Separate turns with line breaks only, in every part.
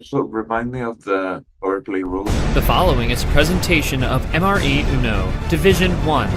So remind me of the power play rules.
The following is a presentation of MRE Uno, Division 1.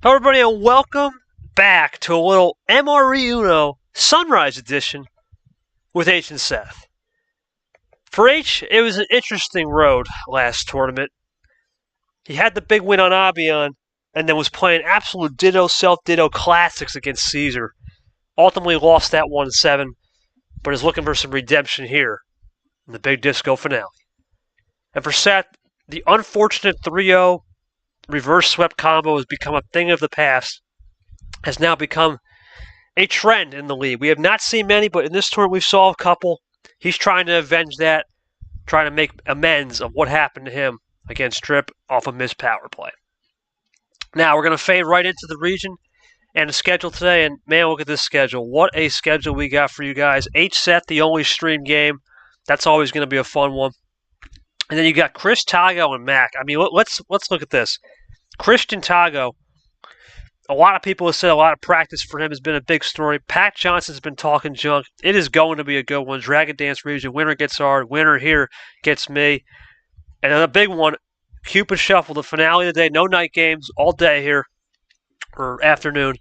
Hello everybody and welcome back to a little MRE Uno Sunrise Edition with H and Seth. For H, it was an interesting road last tournament. He had the big win on Abyan and then was playing absolute ditto, self-ditto classics against Cesar. Ultimately lost that 1-7, but is looking for some redemption here in the big disco finale. And for Seth, the unfortunate 3-0 reverse swept combo has become a thing of the past, has now become a trend in the league. We have not seen many, but in this tournament we saw a couple. He's trying to avenge that, trying to make amends of what happened to him against Drip off a missed power play. Now we're going to fade right into the region and the schedule today, and man, look at this schedule. What a schedule we got for you guys. H set, the only stream game. That's always going to be a fun one. And then you got Chris, Tago, and Mac. I mean, let's look at this. Christian Tago, a lot of people have said a lot of practice for him has been a big story. Pat Johnson's been talking junk. It is going to be a good one. Dragon Dance region. Winner gets hard. Winner here gets me. And then a big one, Cupid Shuffle, the finale of the day. No night games all day here, or afternoon.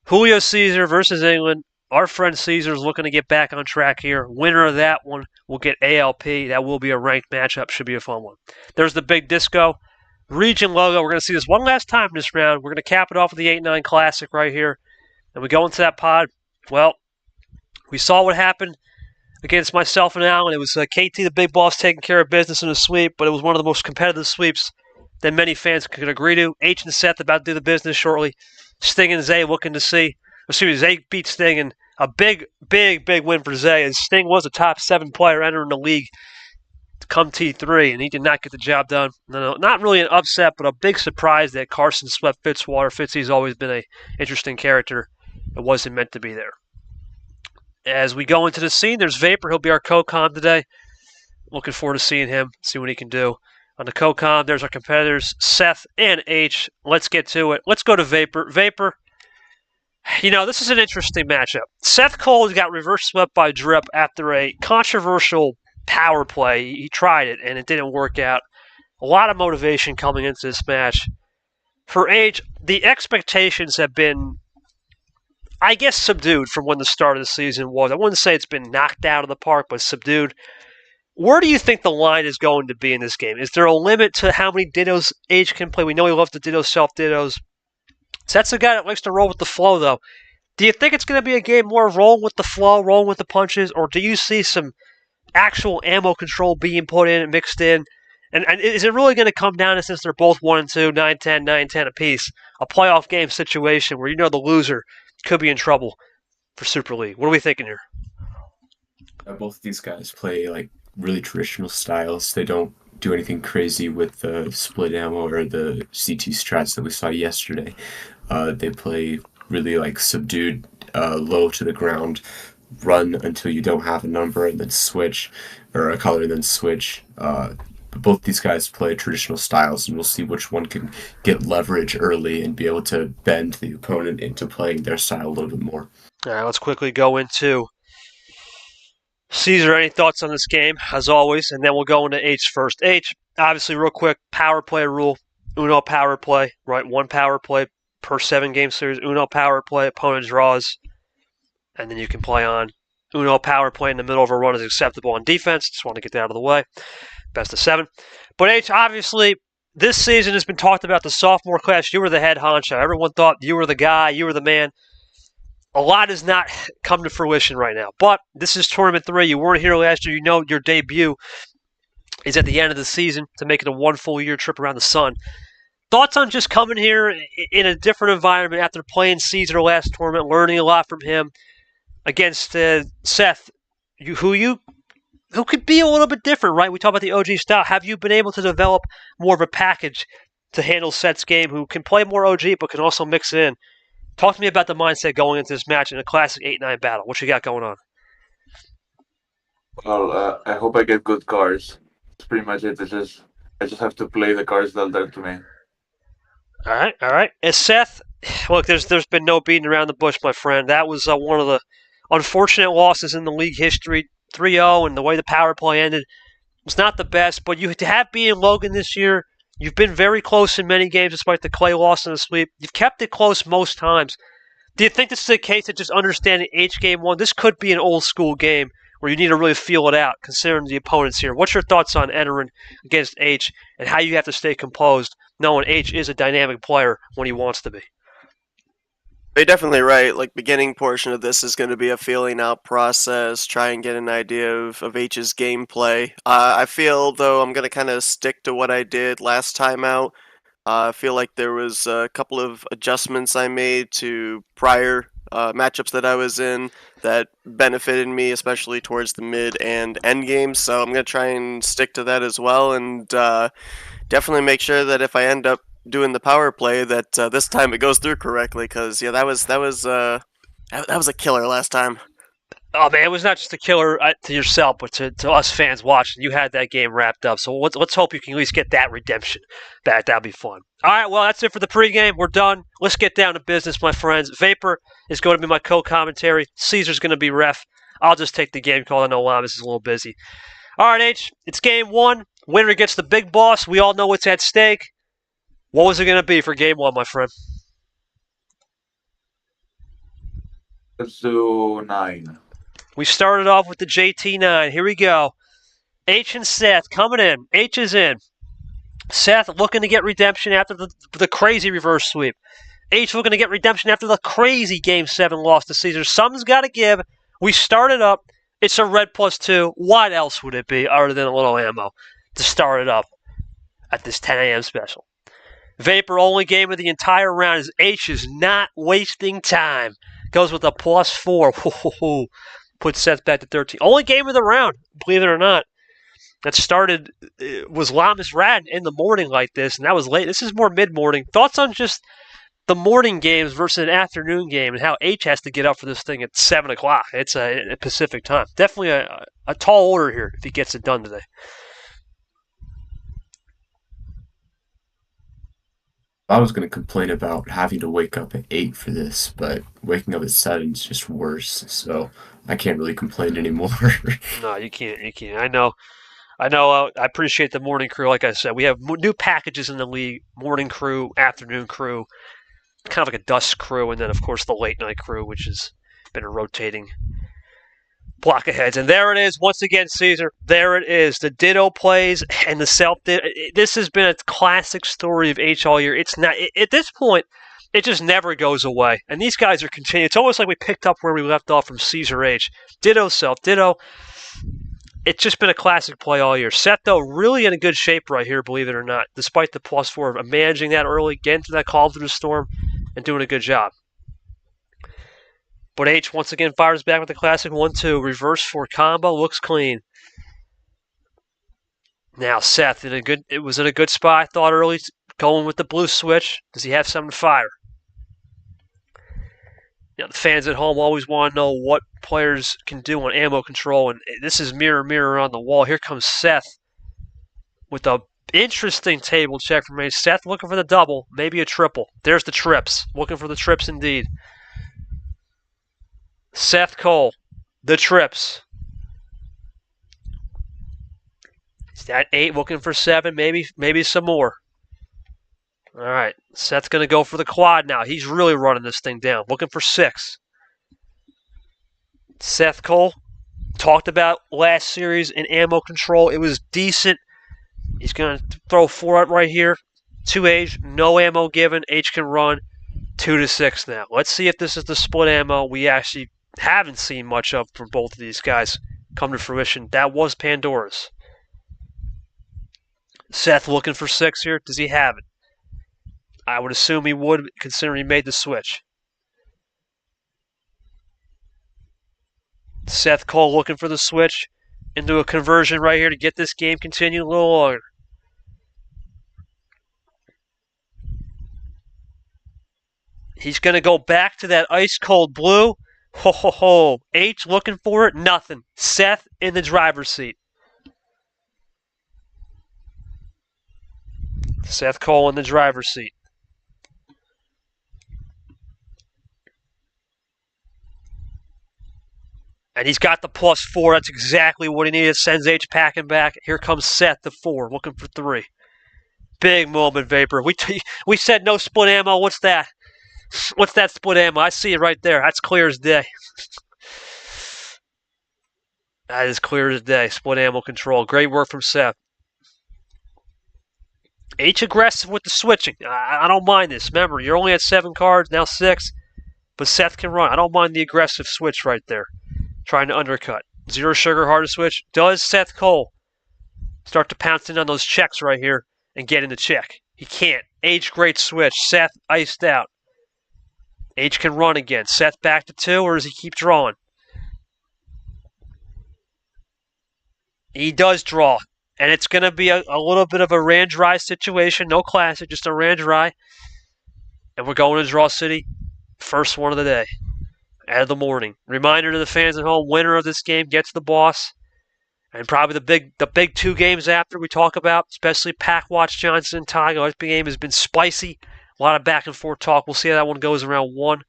Julio Cesar versus England. Our friend Cesar is looking to get back on track here. Winner of that one will get ALP. That will be a ranked matchup. Should be a fun one. There's the big disco region logo. We're going to see this one last time this round. We're going to cap it off with the 8-9 Classic right here. And we go into that pod. Well, we saw what happened against myself and Alan. It was KT, the big boss, taking care of business in a sweep, but it was one of the most competitive sweeps that many fans could agree to. H and Seth about to do the business shortly. Sting and Zay looking to see. Zay beat Sting, and a big win for Zay. And Sting was a top 7 player entering the league come T3, and he did not get the job done. No, not really an upset, but a big surprise that Carson swept Fitzwater. Fitzy's always been an interesting character. It wasn't meant to be there. As we go into the scene, there's Vapor. He'll be our co-com today. Looking forward to seeing him, see what he can do. On the co-com, there's our competitors, Seth and H. Let's get to it. Let's go to Vapor. Vapor, you know, this is an interesting matchup. Seth Cole got reverse swept by Drip after a controversial power play. He tried it, and it didn't work out. A lot of motivation coming into this match. For H, the expectations have been, I guess, subdued from when the start of the season was. I wouldn't say it's been knocked out of the park, but subdued. Where do you think the line is going to be in this game? Is there a limit to how many dittos H can play? We know he loves the dittos, self-dittos. So that's a guy that likes to roll with the flow, though. Do you think it's going to be a game more rolling with the flow, rolling with the punches, or do you see some actual ammo control being put in and mixed in? And is it really going to come down to, since they're both 1-2, 9-10, 9-10 apiece, a playoff game situation where you know the loser could be in trouble for Super League? What are we thinking here?
Both of these guys play like really traditional styles. They don't do anything crazy with the split ammo or the CT strats that we saw yesterday. They play really like subdued, low to the ground, run until you don't have a number and then switch, or a color and then switch. Both these guys play traditional styles, and we'll see which one can get leverage early and be able to bend the opponent into playing their style a little bit more.
All right, let's quickly go into Cesar. Any thoughts on this game, as always? And then we'll go into H first. H, obviously, real quick, power play rule. Uno power play, right? 1 power play per 7-game series. Uno power play, opponent draws, and then you can play on. Uno power play in the middle of a run is acceptable on defense. Just want to get that out of the way. Best of 7. But H, obviously, this season has been talked about the sophomore class. You were the head honcho. Everyone thought you were the guy, you were the man. A lot has not come to fruition right now. But this is Tournament 3. You weren't here last year. You know your debut is at the end of the season to make it a 1 full year trip around the sun. thoughts on just coming here in a different environment after playing Cesar last tournament, learning a lot from him against Seth, who could be a little bit different, right? We talk about the OG style. Have you been able to develop more of a package to handle Seth's game, who can play more OG but can also mix it in? Talk to me about the mindset going into this match in a classic 8-9 battle. What you got going on?
Well, I hope I get good cards. That's pretty much it. I just have to play the cards that are there to me.
All right. As Seth, look, there's been no beating around the bush, my friend. That was one of the unfortunate losses in the league history. 3-0, and the way the power play ended was not the best. But you have beaten Logan this year. You've been very close in many games, despite the Clay loss in the sweep. You've kept it close most times. Do you think this is a case of just understanding H game one? This could be an old school game where you need to really feel it out, considering the opponents here. What's your thoughts on entering against H and how you have to stay composed, knowing H is a dynamic player when he wants to be?
You're definitely right. Like, beginning portion of this is going to be a feeling out process, try and get an idea of H's gameplay. I feel, though, I'm going to kind of stick to what I did last time out. I feel like there was a couple of adjustments I made to prior matchups that I was in that benefited me, especially towards the mid and end games. So I'm going to try and stick to that as well, and definitely make sure that if I end up doing the power play, that this time it goes through correctly. Because that was a killer last time.
Oh man, it was not just a killer to yourself, but to us fans watching. You had that game wrapped up, so let's hope you can at least get that redemption back. That'll be fun. All right, well, that's it for the pregame. We're done. Let's get down to business, my friends. Vapor is going to be my co-commentary. Cesar's going to be ref. I'll just take the game call. I know Lamas is a little busy. All right, H, it's game one. Winner gets the big boss. We all know what's at stake. What was it going to be for game one, my friend?
Let's do 9.
We started off with the JT9. Here we go. H and Seth coming in. H is in. Seth looking to get redemption after the crazy reverse sweep. H looking to get redemption after the crazy Game 7 loss to Cesar. Something's got to give. We started up. It's a red +2. What else would it be other than a little ammo to start it up at this 10 a.m. special? Vapor only game of the entire round as H is not wasting time. Goes with a +4. Puts Seth back to 13. Only game of the round, believe it or not. That started, was Lamas Rad in the morning like this, and that was late. This is more mid-morning. Thoughts on just the morning games versus an afternoon game and how H has to get up for this thing at 7 o'clock. It's a Pacific time. Definitely a tall order here if he gets it done today.
I was going to complain about having to wake up at 8 for this, but waking up at 7 is just worse, so I can't really complain anymore.
No, you can't. I know. I appreciate the morning crew. Like I said, we have new packages in the league: morning crew, afternoon crew, kind of like a dusk crew, and then of course the late night crew, which has been a rotating block of heads. And there it is once again, Cesar. There it is. The ditto plays and the self. This has been a classic story of H all year. It's not at this point. It just never goes away. And these guys are continuing. It's almost like we picked up where we left off from Cesar H. Ditto, self, ditto. It's just been a classic play all year. Seth, though, really in a good shape right here, believe it or not, despite the +4 of managing that early, getting to that calm through the storm, and doing a good job. But H, once again, fires back with the classic 1-2. Reverse 4 combo. Looks clean. Now, Seth, it was in a good spot, I thought, early, going with the blue switch. Does he have something to fire? You know, the fans at home always want to know what players can do on ammo control, and this is mirror on the wall. Here comes Seth with a interesting table check from me. Seth looking for the double, maybe a triple. There's the trips. Looking for the trips indeed. Seth Cole, the trips. He's at 8, looking for 7, maybe some more. All right, Seth's going to go for the quad now. He's really running this thing down, looking for 6. Seth Cole, talked about last series in ammo control. It was decent. He's going to throw 4 out right here. 2 H, no ammo given. H can run 2-6 now. Let's see if this is the split ammo we actually haven't seen much of from both of these guys come to fruition. That was Pandora's. Seth looking for 6 here. Does he have it? I would assume he would, considering he made the switch. Seth Cole looking for the switch into a conversion right here to get this game continued a little longer. He's going to go back to that ice-cold blue. Ho, ho, ho. H looking for it. Nothing. Seth in the driver's seat. Seth Cole in the driver's seat. And he's got the +4. That's exactly what he needed. Sends H packing back. Here comes Seth, the 4, looking for 3. Big moment, Vapor. We said no split ammo. What's that? What's that split ammo? I see it right there. That's clear as day. That is clear as day. Split ammo control. Great work from Seth. H aggressive with the switching. I don't mind this. Remember, you're only at 7 cards, now 6. But Seth can run. I don't mind the aggressive switch right there. Trying to undercut. 0 sugar, hard to switch. Does Seth Cole start to pounce in on those checks right here and get in the check? He can't. H, great switch. Seth iced out. H can run again. Seth back to 2, or does he keep drawing? He does draw. And it's going to be a little bit of a ran dry situation. No classic, just a ran dry. And we're going to Draw City. First one of the day. Out of the morning. Reminder to the fans at home, winner of this game gets the boss. And probably the big 2 games after we talk about, especially Pack Watch Johnson and Tiger. This game has been spicy. A lot of back and forth talk. We'll see how that one goes around 1.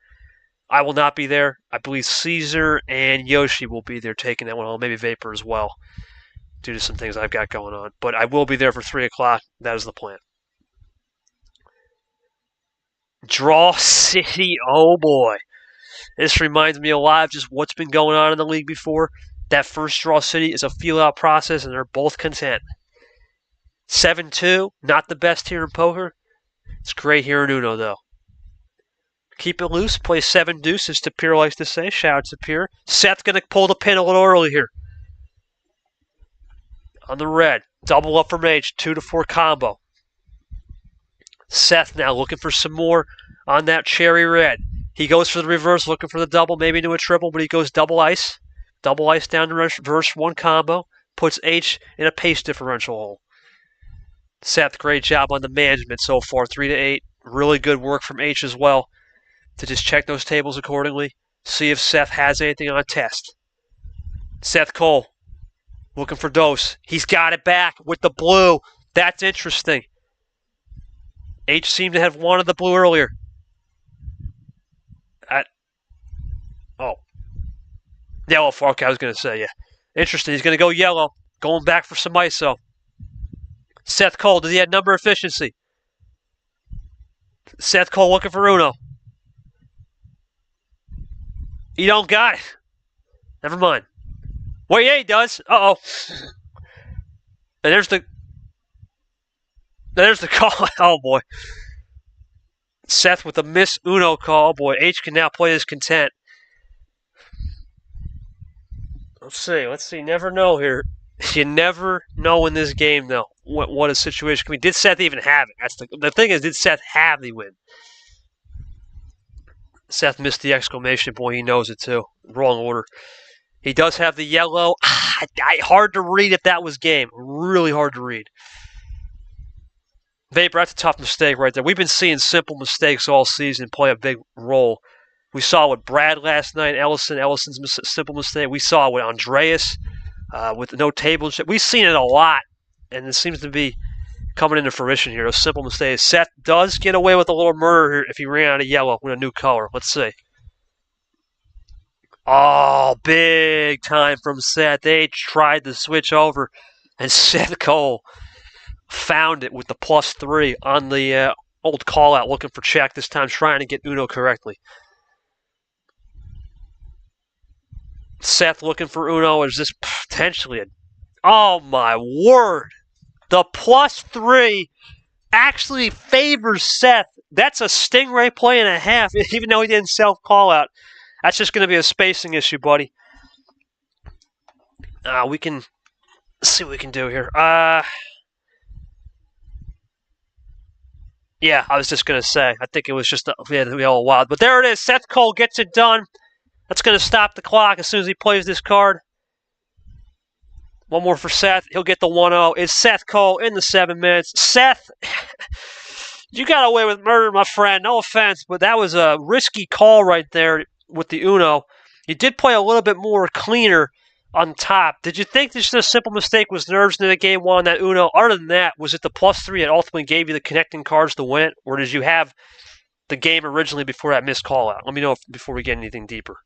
I will not be there. I believe Cesar and Yoshi will be there taking that one home. Maybe Vapor as well, due to some things I've got going on. But I will be there for 3 o'clock. That is the plan. Draw City. Oh, boy. This reminds me a lot of just what's been going on in the league before. That first Draw City is a feel-out process, and they're both content. 7-2, not the best here in poker. It's great here in Uno, though. Keep it loose. Play 7 deuces, Tapir likes to say. Shout out to Tapir. Seth's going to pull the pin a little early here. On the red. Double up from H. 2-4 combo. Seth now looking for some more on that cherry red. He goes for the reverse, looking for the double, maybe into a triple, but he goes double ice. Double ice down to reverse 1 combo. Puts H in a pace differential hole. Seth, great job on the management so far. 3-8. Really good work from H as well to just check those tables accordingly. See if Seth has anything on test. Seth Cole looking for dose. He's got it back with the blue. That's interesting. H seemed to have wanted the blue earlier. Yellow fork, I was going to say, yeah. Interesting. He's going to go yellow. Going back for some ISO. Seth Cole, does he have number efficiency? Seth Cole looking for Uno. He don't got it. Never mind. Well, yeah, he does. Uh-oh. And there's the call. Oh, boy. Seth with a miss Uno call. Boy, H can now play his content. Let's see. Never know here. You never know in this game, though, what a situation can be. Did Seth even have it? That's the thing is, did Seth have the win? Seth missed the exclamation point. He knows it, too. Wrong order. He does have the yellow. Hard to read if that was game. Really hard to read. Vapor, that's a tough mistake right there. We've been seeing simple mistakes all season play a big role. We saw it with Brad last night, Ellison's simple mistake. We saw it with Andreas with no table. We've seen it a lot, and it seems to be coming into fruition here. Those simple mistakes. Seth does get away with a little murder here if he ran out of yellow with a new color. Let's see. Oh, big time from Seth. They tried to switch over, and Seth Cole found it with the +3 on the old call-out, looking for check, this time trying to get Uno correctly. Seth looking for Uno. Is this potentially a... Oh, my word. The +3 actually favors Seth. That's a Stingray play and a half, even though he didn't self-call-out. That's just going to be a spacing issue, buddy. We can see what we can do here. Yeah, I was just going to say. I think it was just we had to be all wild. But there it is. Seth Cole gets it done. That's going to stop the clock as soon as he plays this card. One more for Seth. He'll get the 1-0. It's Seth Cole in the 7 minutes. Seth, you got away with murder, my friend. No offense, but that was a risky call right there with the Uno. You did play a little bit more cleaner on top. Did you think this a simple mistake was nerves in the game one on that Uno? Other than that, was it the +3 that ultimately gave you the connecting cards to win it? Or did you have the game originally before that missed call out? Let me know before we get anything deeper.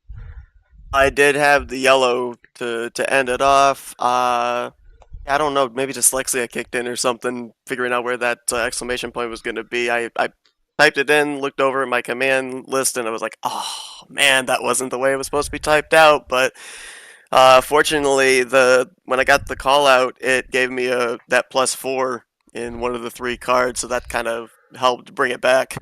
I did have the yellow to end it off. I don't know, maybe dyslexia kicked in or something, figuring out where that exclamation point was going to be. I typed it in, looked over at my command list, and I was like, oh, man, that wasn't the way it was supposed to be typed out. But fortunately, when I got the call out, it gave me that +4 in one of the 3 cards, so that kind of helped bring it back.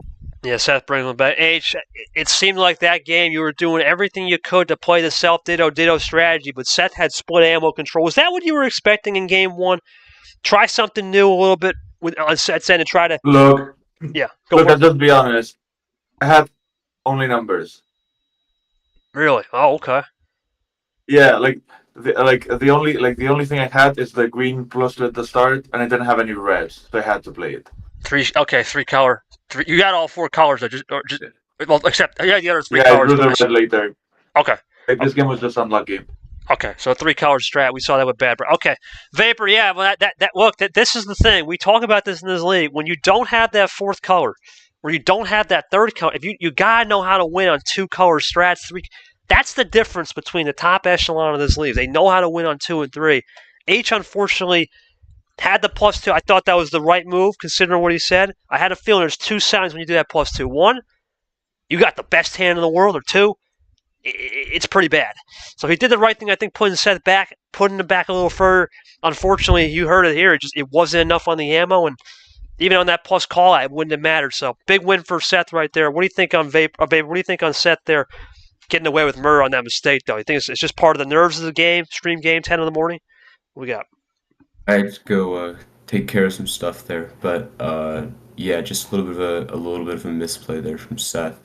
Yeah, Seth bringing it back. H, it seemed like that game you were doing everything you could to play the self-ditto strategy, but Seth had split ammo control. Was that what you were expecting in game one? Try something new a little bit on Seth's end and try to...
Look,
Yeah,
I'll just be honest. I had only numbers.
Really? Oh, okay.
Yeah, the only thing I had is the green +2 at the start, and I didn't have any reds, so I had to play it.
3 color. You got all 4 colors, though. Well, except the other 3
yeah,
colors.
I drew the red later.
Okay.
This game was just unlucky.
Okay, so 3 color strat. We saw that with Bad. Okay, Vapor. Yeah, well, this is the thing. We talk about this in this league. When you don't have that 4th color, where you don't have that 3rd color, if you gotta know how to win on 2 color strats. 3. That's the difference between the top echelon of this league. They know how to win on 2 and 3. H, unfortunately, had the +2. I thought that was the right move, considering what he said. I had a feeling there's 2 signs when you do that +2. 1, you got the best hand in the world, or 2, it's pretty bad. So he did the right thing, I think, putting Seth back, putting him back a little further. Unfortunately, you heard it here. It wasn't enough on the ammo, and even on that plus call out, it wouldn't have mattered. So big win for Seth right there. What do you think on Babe? What do you think on Seth there? Getting away with murder on that mistake, though. You think it's just part of the nerves of the game? Stream game, 10 in the morning. What we got?
I had to go take care of some stuff there, but yeah, just a little bit of a misplay there from Seth,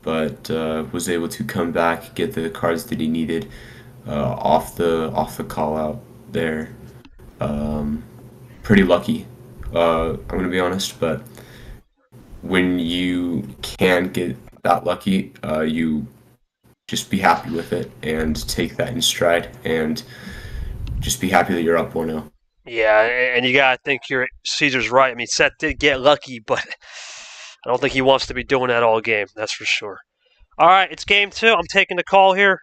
but was able to come back, get the cards that he needed off the call out there. Pretty lucky, I'm gonna be honest, but when you can get that lucky, you just be happy with it and take that in stride and just be happy that you're up 1-0.
Yeah, and you gotta think Cesar's right. I mean, Seth did get lucky, but I don't think he wants to be doing that all game. That's for sure. All right, it's game 2. I'm taking the call here.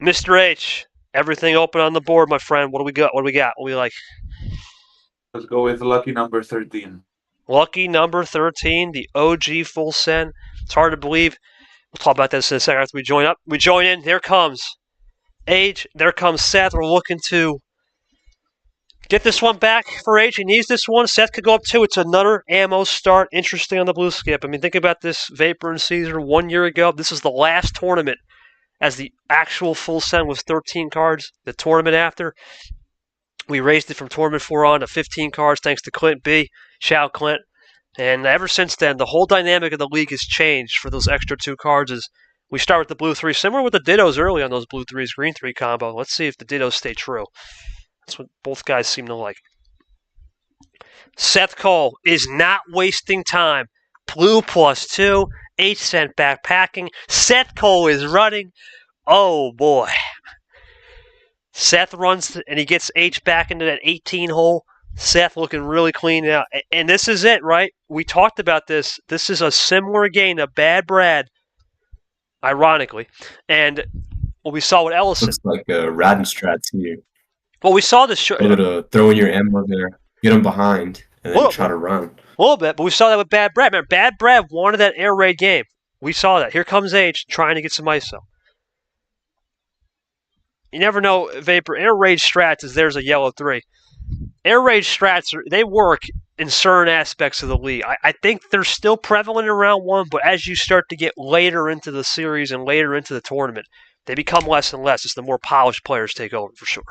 Mr. H, everything open on the board, my friend. What do we got? What do we like?
Let's go with lucky number 13.
Lucky number 13, the OG full send. It's hard to believe. We'll talk about this in a second after we join up. We join in. There comes H. There comes Seth. We're looking to get this one back for H. He needs this one. Seth could go up 2. It's another ammo start. Interesting on the blue skip. I mean, think about this, Vapor and Cesar 1 year ago. This is the last tournament as the actual full send was 13 cards. The tournament after, we raised it from tournament 4 on to 15 cards thanks to Clint B. Shout out Clint. And ever since then, the whole dynamic of the league has changed for those extra 2 cards. As we start with the blue 3, similar with the Dittos early on those blue 3s, green 3 combo. Let's see if the Dittos stay true. That's what both guys seem to like. Seth Cole is not wasting time. Blue +2. H sent backpacking. Seth Cole is running. Oh boy. Seth runs and he gets H back into that 18 hole. Seth looking really clean now. And this is it, right? We talked about this. This is a similar game to Bad Brad, ironically. And what we saw with Ellison.
Looks like a Radin strats here.
Well, we saw this.
Throw in your ammo there, get them behind, and then try to run.
A little bit, but we saw that with Bad Brad. Remember, Bad Brad wanted that air raid game. We saw that. Here comes H trying to get some ISO. You never know, Vapor. Air raid strats is there's a yellow 3. Air raid strats, they work in certain aspects of the league. I think they're still prevalent in round 1, but as you start to get later into the series and later into the tournament, they become less and less as the more polished players take over, for sure.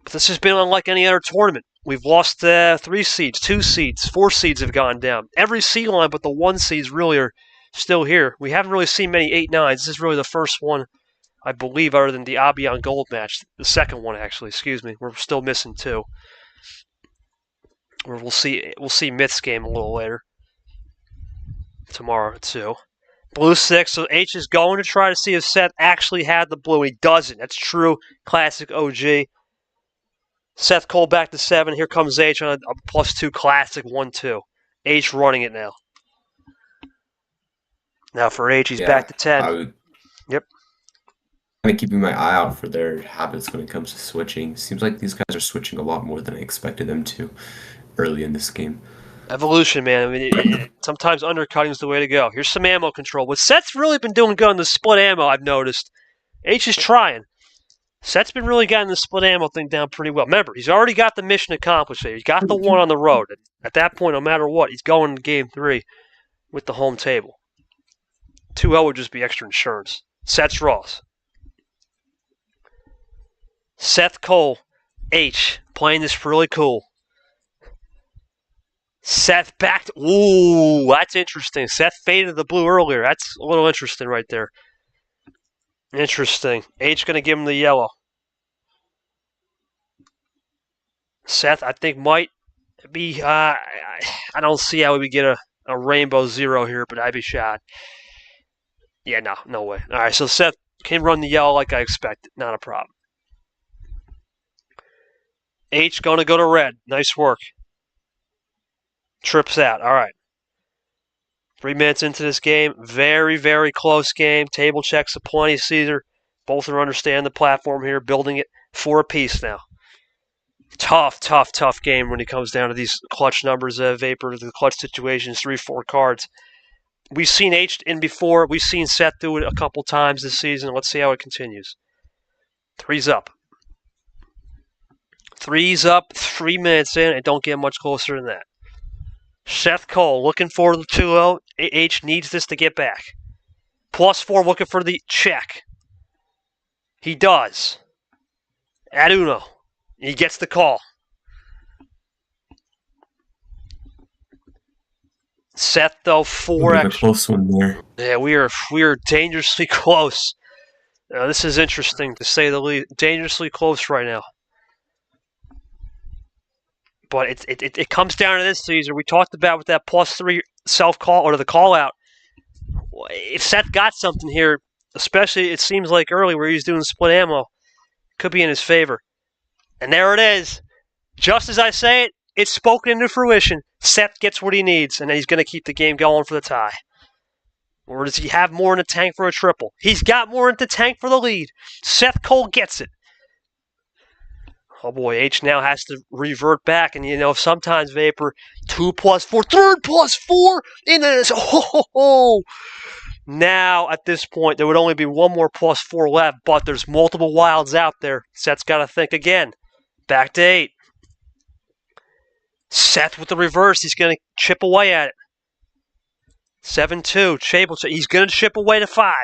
But this has been unlike any other tournament. We've lost 3 seeds, 2 seeds, 4 seeds have gone down. Every seed line but the 1 seeds really are still here. We haven't really seen many 8-9s. This is really the first one, I believe, other than the Abyan Gold match. The second one, actually, excuse me. We're still missing 2. We'll see Myth's game a little later. Tomorrow, too. Blue 6, so H is going to try to see if Seth actually had the blue. He doesn't. That's true. Classic OG. Seth Cole back to 7. Here comes H on a +2 classic 1-2. H running it now. Now for H, he's back to 10. Yep.
Kind of keeping my eye out for their habits when it comes to switching. Seems like these guys are switching a lot more than I expected them to early in this game.
Evolution, man. I mean, sometimes undercutting is the way to go. Here's some ammo control. What Seth's really been doing good on the split ammo, I've noticed. H is trying. Seth's been really getting the split ammo thing down pretty well. Remember, he's already got the mission accomplished here. He's got the one on the road. At that point, no matter what, he's going to game 3 with the home table. 2-0 would just be extra insurance. Seth's Ross. Seth Cole, H, playing this really cool. Seth back to... Ooh, that's interesting. Seth faded the blue earlier. That's a little interesting right there. Interesting. H going to give him the yellow. Seth, I think, might be... I don't see how we get a rainbow 0 here, but I'd be shot. Yeah, no way. All right, so Seth can run the yellow like I expected. Not a problem. H going to go to red. Nice work. Trips out. All right. 3 minutes into this game. Very, very close game. Table checks aplenty. Cesar. Both are understanding the platform here. Building it 4 apiece now. Tough game when it comes down to these clutch numbers, Vapor, the clutch situations, 3-4 cards. We've seen H in before. We've seen Seth do it a couple times this season. Let's see how it continues. 3's up. 3's up. 3 minutes in. And don't get much closer than that. Seth Cole looking for the 2-0. H needs this to get back. +4 looking for the check. He does. At Uno. He gets the call. Seth, though, 4
extra. Close one there.
Yeah, we are dangerously close. This is interesting, to say the least. Dangerously close right now. But it comes down to this, Cesar. We talked about with that +3 self-call, or the call-out. If Seth got something here, especially it seems like early where he's doing split ammo, could be in his favor. And there it is. Just as I say it, it's spoken into fruition. Seth gets what he needs, and then he's going to keep the game going for the tie. Or does he have more in the tank for a triple? He's got more in the tank for the lead. Seth Cole gets it. Oh boy, H now has to revert back, and sometimes Vapor, 2 +4, 3 +4, in this. Oh. Now, at this point, there would only be 1 more +4 left, but there's multiple wilds out there. Seth's got to think again. Back to 8. Seth with the reverse. He's going to chip away at it. 7-2. He's going to chip away to 5.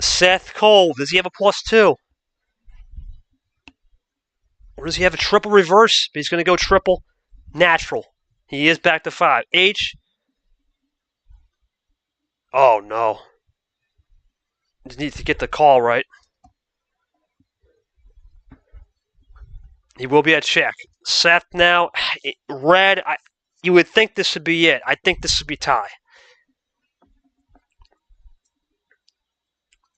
Seth Cole. Does he have a +2? Or does he have a triple reverse? But he's going to go triple natural. He is back to 5. H. Oh, no. Just need to get the call right. He will be at check. Seth now, red. You would think this would be it. I think this would be tie.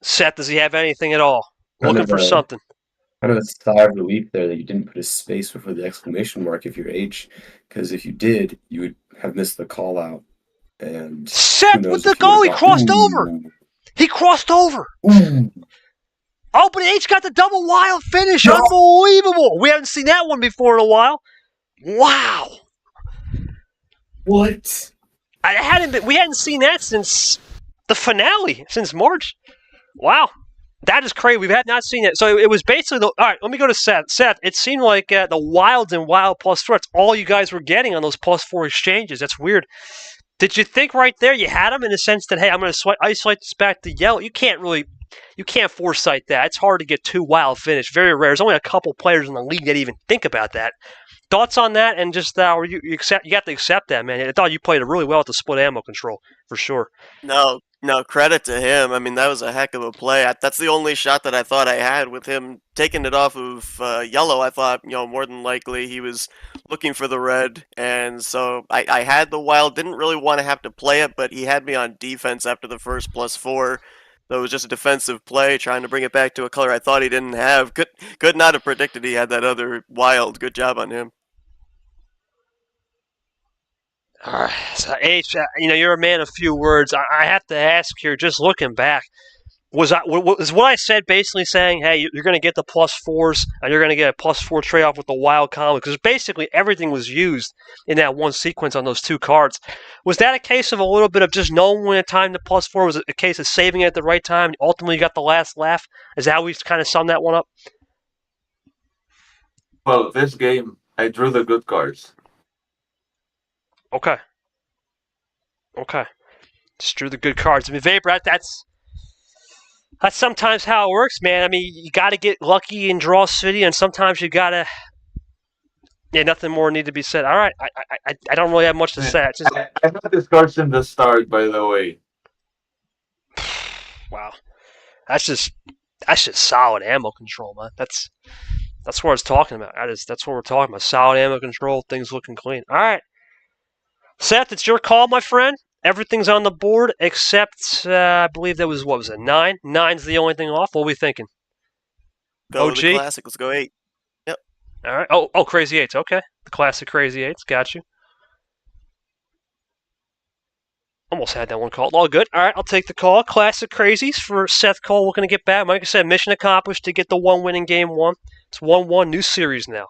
Seth, does he have anything at all? Looking for something.
Kind of a sigh of relief there that you didn't put a space before the exclamation mark if you're H, because if you did, you would have missed the call out. And
Seth with the goal, he crossed over. He crossed over.
Ooh.
Oh, but H got the double wild finish. No. Unbelievable. We haven't seen that one before in a while. Wow.
What?
We hadn't seen that since the finale, since March. Wow. That is crazy. We had not seen it. So it was basically all right, let me go to Seth. Seth, it seemed like the wilds and wild +4, that's all you guys were getting on those +4 exchanges. That's weird. Did you think right there you had him in the sense that, hey, I'm going to isolate this back to yellow? You can't foresight that. It's hard to get 2 wild finish. Very rare. There's only a couple players in the league that even think about that. Thoughts on that? And just you have to accept that, man. I thought you played it really well with the split ammo control for sure.
No, credit to him. I mean, that was a heck of a play. That's the only shot that I thought I had with him taking it off of yellow. I thought, more than likely he was looking for the red, and so I had the wild. Didn't really want to have to play it, but he had me on defense after the first +4. So it was just a defensive play, trying to bring it back to a color I thought he didn't have. Could not have predicted he had that other wild. Good job on him.
All right, so H, you're a man of few words. I have to ask here, just looking back, was what I said basically saying, hey, you're going to get the +4s and you're going to get a +4 trade-off with the wild combo? Because basically everything was used in that one sequence on those 2 cards. Was that a case of a little bit of just knowing when to time the +4? Was it a case of saving it at the right time and ultimately you got the last laugh? Is that how we've kind of summed that one up?
Well, this game, I drew the good cards.
Okay. Just drew the good cards. I mean, Vapor, that's sometimes how it works, man. I mean, you got to get lucky in Draw City, and sometimes you got to. Yeah, nothing more need to be said. All right, I don't really have much to say.
I had this card in the start, by the way.
Wow, that's just solid ammo control, man. That's what I was talking about. That's what we're talking about. Solid ammo control, things looking clean. All right, Seth, it's your call, my friend. Everything's on the board except, I believe that was, 9? 9's the only thing off. What are we thinking?
Go
OG?
the classic. Let's go 8. Yep.
All right. Oh, Crazy 8s. Okay. The classic Crazy 8s. Got you. Almost had that one called. All good. All right, I'll take the call. Classic Crazies for Seth Cole looking to get back. Like I said, mission accomplished to get the 1 win in Game 1. It's 1-1, new series now.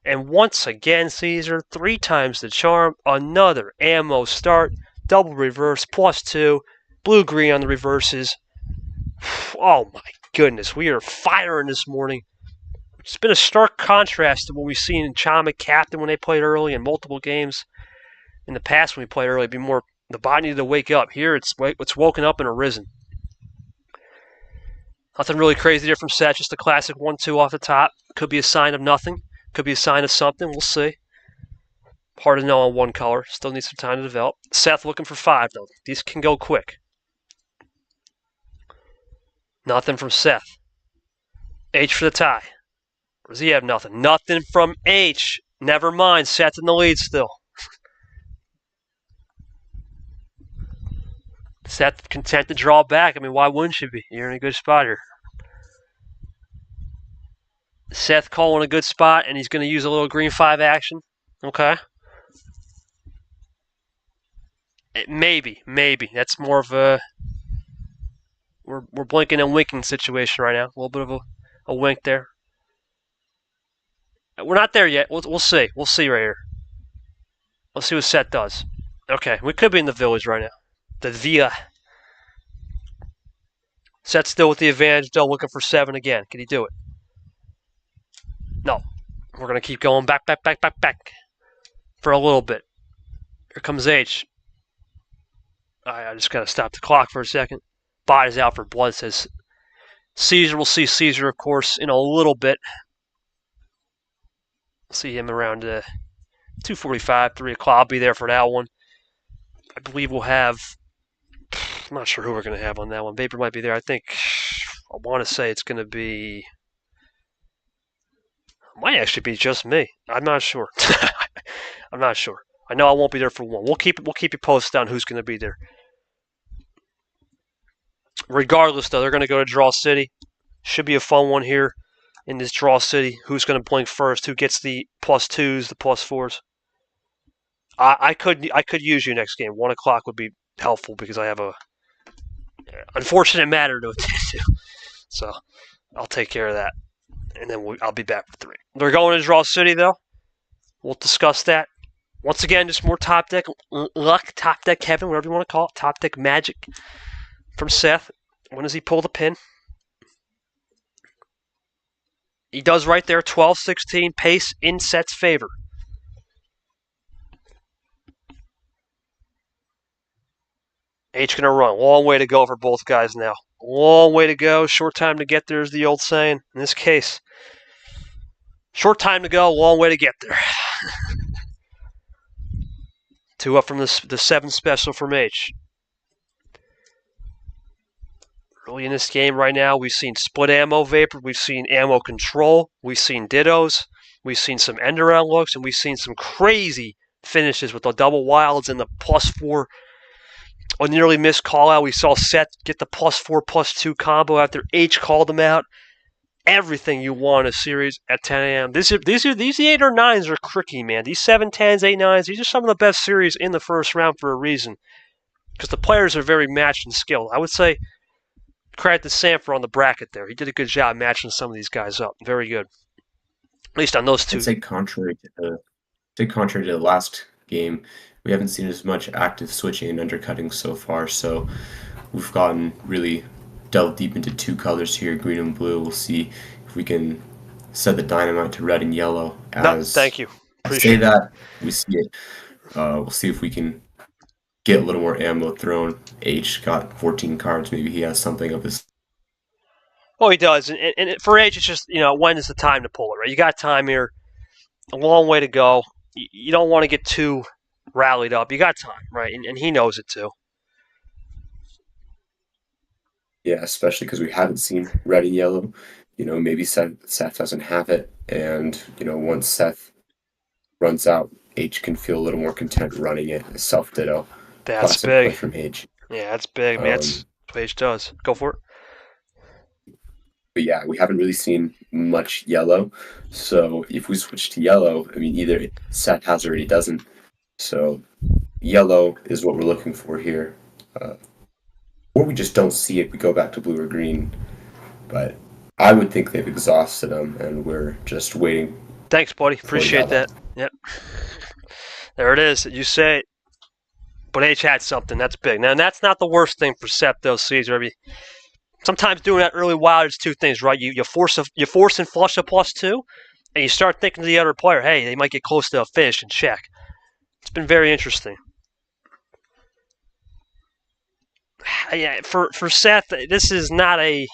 And once again, Cesar, 3 times the charm. Another ammo start. Double reverse, +2, blue-green on the reverses. Oh my goodness, we are firing this morning. It's been a stark contrast to what we've seen in Chama Captain when they played early in multiple games. In the past when we played early, it'd be more, the body needed to wake up. Here it's woken up and arisen. Nothing really crazy there from Seth, just a classic 1-2 off the top. Could be a sign of nothing, could be a sign of something, we'll see. Hard to know on one color. Still needs some time to develop. Seth looking for 5, though. These can go quick. Nothing from Seth. H for the tie. Or does he have nothing? Nothing from H. Never mind. Seth's in the lead still. Seth content to draw back. I mean, why wouldn't you be? You're in a good spot here. Seth Cole in a good spot, and he's going to use a little green 5 action. Okay. Maybe. That's more of a we're blinking and winking situation right now. A little bit of a wink there. We're not there yet. We'll see. We'll see right here. Let's see what Seth does. Okay, we could be in the village right now. The Villa. Seth's still with the advantage, though, looking for 7 again. Can he do it? No. We're going to keep going back for a little bit. Here comes H. I just got to stop the clock for a second. Body's out for blood, says Cesar. We'll see Cesar, of course, in a little bit. See him around 2:45, 3 o'clock. I'll be there for that one. I believe we'll have... I'm not sure who we're going to have on that one. Vapor might be there. I want to say it's going to be... It might actually be just me. I'm not sure. I'm not sure. I know I won't be there for 1. We'll keep you posted on who's going to be there. Regardless, though, they're going to go to Draw City. Should be a fun one here in this Draw City. Who's going to blink first? Who gets the +2s, the +4s? I could use you next game. 1 o'clock would be helpful because I have a unfortunate matter to attend to. So I'll take care of that, and then I'll be back for 3. They're going to Draw City, though. We'll discuss that. Once again, just more top deck luck, top deck heaven, whatever you want to call it. Top deck magic from Seth. When does he pull the pin? He does right there, 12-16, pace in Seth's favor. H gonna run. Long way to go for both guys now. Long way to go. Short time to get there is the old saying. In this case, short time to go, long way to get there. 2 up from the 7 special from H. Early in this game right now, we've seen split ammo Vapor, we've seen ammo control, we've seen dittos, we've seen some end around looks, and we've seen some crazy finishes with the double wilds and the +4. A nearly missed call out. We saw Seth get the +4/+2 combo after H called him out. Everything you want in a series at 10 a.m. These 8 or 9s are tricky, man. These 7-10s, 8-9s, these are some of the best series in the first round for a reason. Because the players are very matched in skill. I would say credit to Sanford on the bracket there. He did a good job matching some of these guys up. Very good. At least on those 2.
I'd say contrary to the last game, we haven't seen as much active switching and undercutting so far, so we've gotten really delved deep into 2 colors here, green and blue. We'll see if we can set the dynamite to red and yellow.
Thank you.
Appreciate that. We see it. We'll see if we can get a little more ammo thrown. H got 14 cards. Maybe he has something up his.
Oh, he does. And for H, it's just, when is the time to pull it, right? You got time here. A long way to go. You don't want to get too rallied up. You got time, right? And he knows it too.
Yeah, especially because we haven't seen red and yellow. Maybe Seth doesn't have it. And, once Seth runs out, H can feel a little more content running it. Self-ditto.
That's
Classic
big.
play from H.
Yeah, that's big, man. That's what H does. Go for it.
But yeah, we haven't really seen much yellow. So if we switch to yellow, either Seth has or he doesn't. So yellow is what we're looking for here. Or we just don't see it. We go back to blue or green. But I would think they've exhausted them, and we're just waiting.
Thanks, buddy. Appreciate that. Yep. There it is. You say it. But H had something. That's big. Now, that's not the worst thing for Seth, though, Cesar. Sometimes doing that early wild is 2 things, right? You force and flush a +2, and you start thinking to the other player, hey, they might get close to a finish and check. It's been very interesting. Yeah, for Seth, this is not a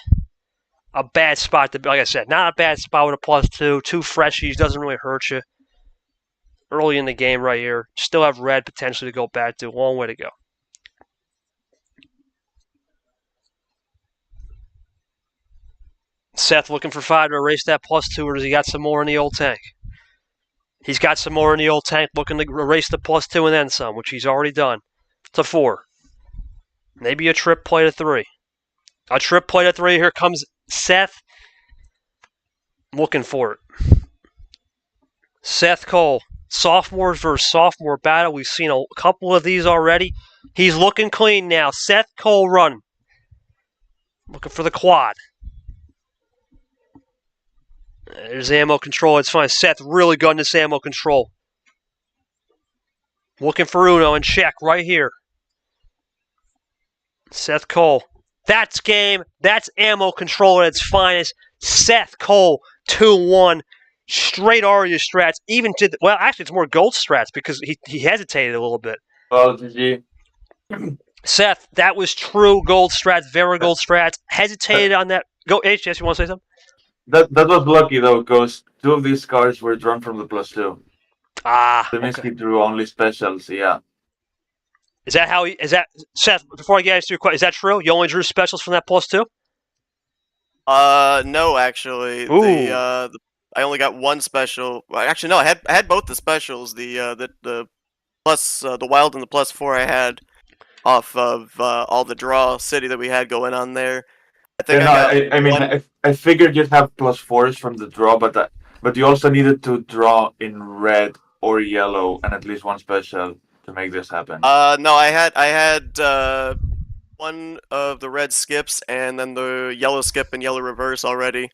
bad spot to be. Like I said, not a bad spot with a +2. 2 freshies doesn't really hurt you. Early in the game right here. Still have red potentially to go back to. Long way to go. Seth looking for 5 to erase that +2, or does he got some more in the old tank? He's got some more in the old tank looking to erase the +2 and then some, which he's already done. To 4. Maybe a trip play to 3. A trip play to 3. Here comes Seth. Looking for it. Seth Cole. Sophomores versus sophomore battle. We've seen a couple of these already. He's looking clean now. Seth Cole running. Looking for the quad. There's ammo control. It's fine. Seth really gunning this ammo control. Looking for Uno and check right here. Seth Cole. That's game. That's ammo control at its finest. Seth Cole, 2-1. Straight Aria strats. Actually, it's more gold strats because he hesitated a little bit.
Well, GG.
Seth, that was true gold strats, very gold strats. Hesitated on that. Go, HS, you want to say something?
That was lucky, though, because 2 of these cards were drawn from the +2. The Minsky drew only specials, yeah.
Is that Seth, before I get to your question, is that true? You only drew specials from that +2?
No, actually.
Ooh.
I only got 1 special. Well, actually, no, I had both the specials. The plus the wild and the +4 I had off of all the draw city that we had going on there. I think
I figured you'd have +4s from the draw, but you also needed to draw in red or yellow and at least 1 special to make this happen.
No, I had 1 of the red skips and then the yellow skip and yellow reverse already.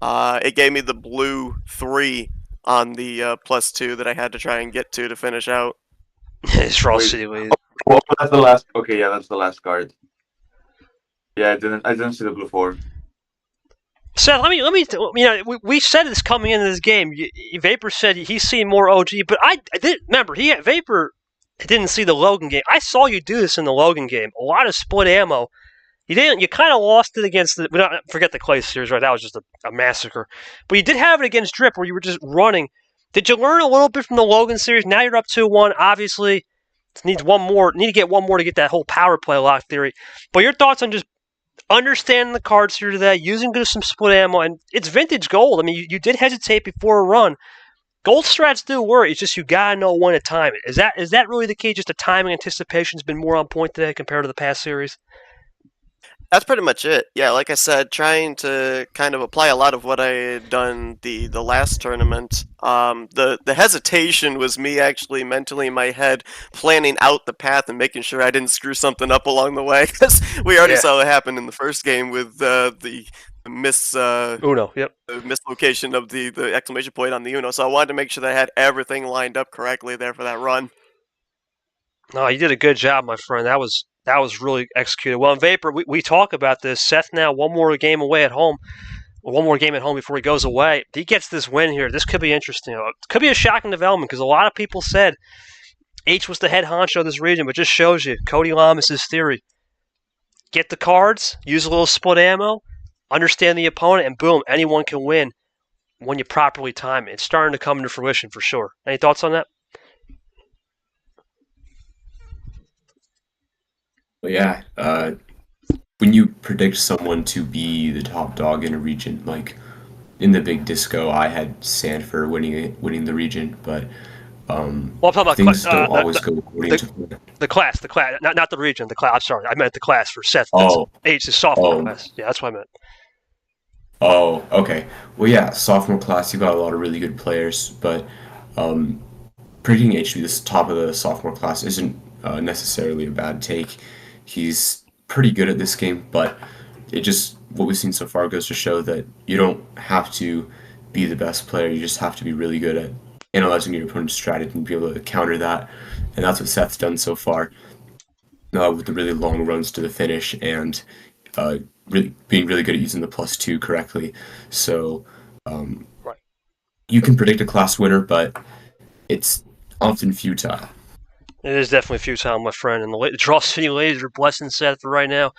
It gave me the blue 3 on the +2 that I had to try and get to finish out.
It's Raw City.
Well, that's the last. Okay, yeah, that's the last card. Yeah, I didn't see the blue 4.
Seth, let me. We said this coming into this game. Vapor said he's seen more OG, but I did remember Vapor didn't see the Logan game. I saw you do this in the Logan game. A lot of split ammo. You didn't. You kind of lost it against the. Forget the Clay series, right? That was just a massacre. But you did have it against Drip, where you were just running. Did you learn a little bit from the Logan series? Now you're up 2-1. Obviously, needs one more. Need to get one more to get that whole power play lock theory. But your thoughts on just understanding the cards here today, using some split ammo, and it's vintage gold. I mean, you did hesitate before a run. Gold strats do work. It's just you gotta know when to time it. Is that really the key? Just the timing anticipation's been more on point today compared to the past series?
That's pretty much it. Yeah, like I said, trying to kind of apply a lot of what I had done the last tournament. The hesitation was me actually mentally in my head planning out the path and making sure I didn't screw something up along the way, because we already saw what happened in the first game with the
Uno, yep.
the mislocation of the exclamation point on the Uno. So I wanted to make sure that I had everything lined up correctly there for that run.
No, you did a good job, my friend. That was really executed well. And Vapor, we talk about this. Seth now one more game away at home. One more game at home before he goes away. If he gets this win here, this could be interesting. It could be a shocking development because a lot of people said H was the head honcho of this region, but just shows you Cody Lamas' theory. Get the cards, use a little split ammo, understand the opponent, and boom, anyone can win when you properly time it. It's starting to come into fruition for sure. Any thoughts on that?
But yeah, when you predict someone to be the top dog in a region, like in the big disco, I had Sanford winning the region, but
I'm talking about
things don't always go according to plan.
The class, not the region, the class. I'm sorry, I meant the class for Seth.
Oh,
H's sophomore class. Yeah, that's what I meant.
Oh, okay. Well, yeah, sophomore class, you've got a lot of really good players, but predicting H to be the top of the sophomore class isn't necessarily a bad take. He's pretty good at this game, but what we've seen so far goes to show that you don't have to be the best player. You just have to be really good at analyzing your opponent's strategy and be able to counter that. And that's what Seth's done so far, with the really long runs to the finish and being really good at using the +2 correctly. So
Right.
You can predict a class winner, but it's often futile.
It is definitely futile, my friend. And the Draw City ladies are blessing Seth for right now.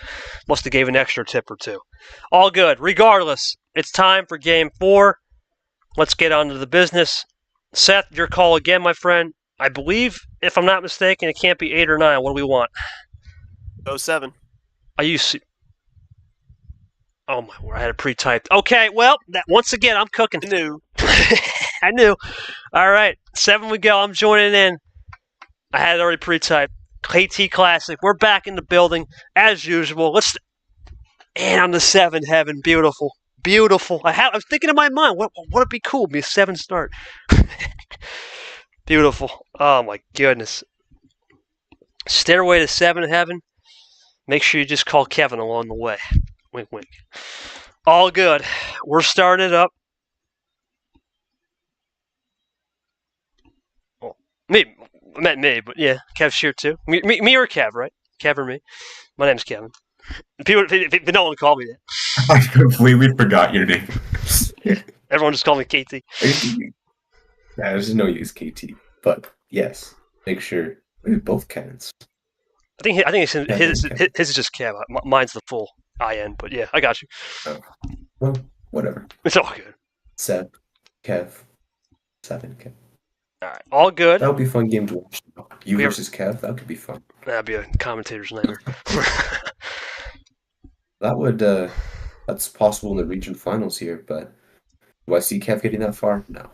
Must have gave an extra tip or two. All good. Regardless, it's time for Game 4. Let's get on to the business. Seth, your call again, my friend. I believe, if I'm not mistaken, it can't be 8 or 9. What do we want?
07.
Are you... Oh, my word. I had it pre-typed. Okay, well, once again, I'm cooking.
I knew.
I knew. All right, 7 we go. I'm joining in. I had it already pre-typed. KT Classic. We're back in the building as usual. And I'm the 7 heaven. Beautiful. Beautiful. I was thinking in my mind, what would it be cool? Be a 7 start. Beautiful. Oh my goodness. Stairway to 7 heaven. Make sure you just call Kevin along the way. Wink, wink. All good. We're starting it up. Well, I meant me, but yeah, Kev's here too. Me or Kev, right? Kev or me? My name's Kevin. People no one call me that.
I completely forgot your name.
Everyone just call me KT.
I just know you as KT, but yes, make sure we have both Kevins.
I think his is just Kev. Mine's the full IN, but yeah, I got you.
Oh. Well, whatever.
It's all good.
Seth, Kev, 7 Kev.
All right, all good.
That would be a fun game to watch. You versus Kev, that could be fun.
That'd be a commentator's nightmare.
That's possible in the region finals here, but do I see Kev getting that far? No.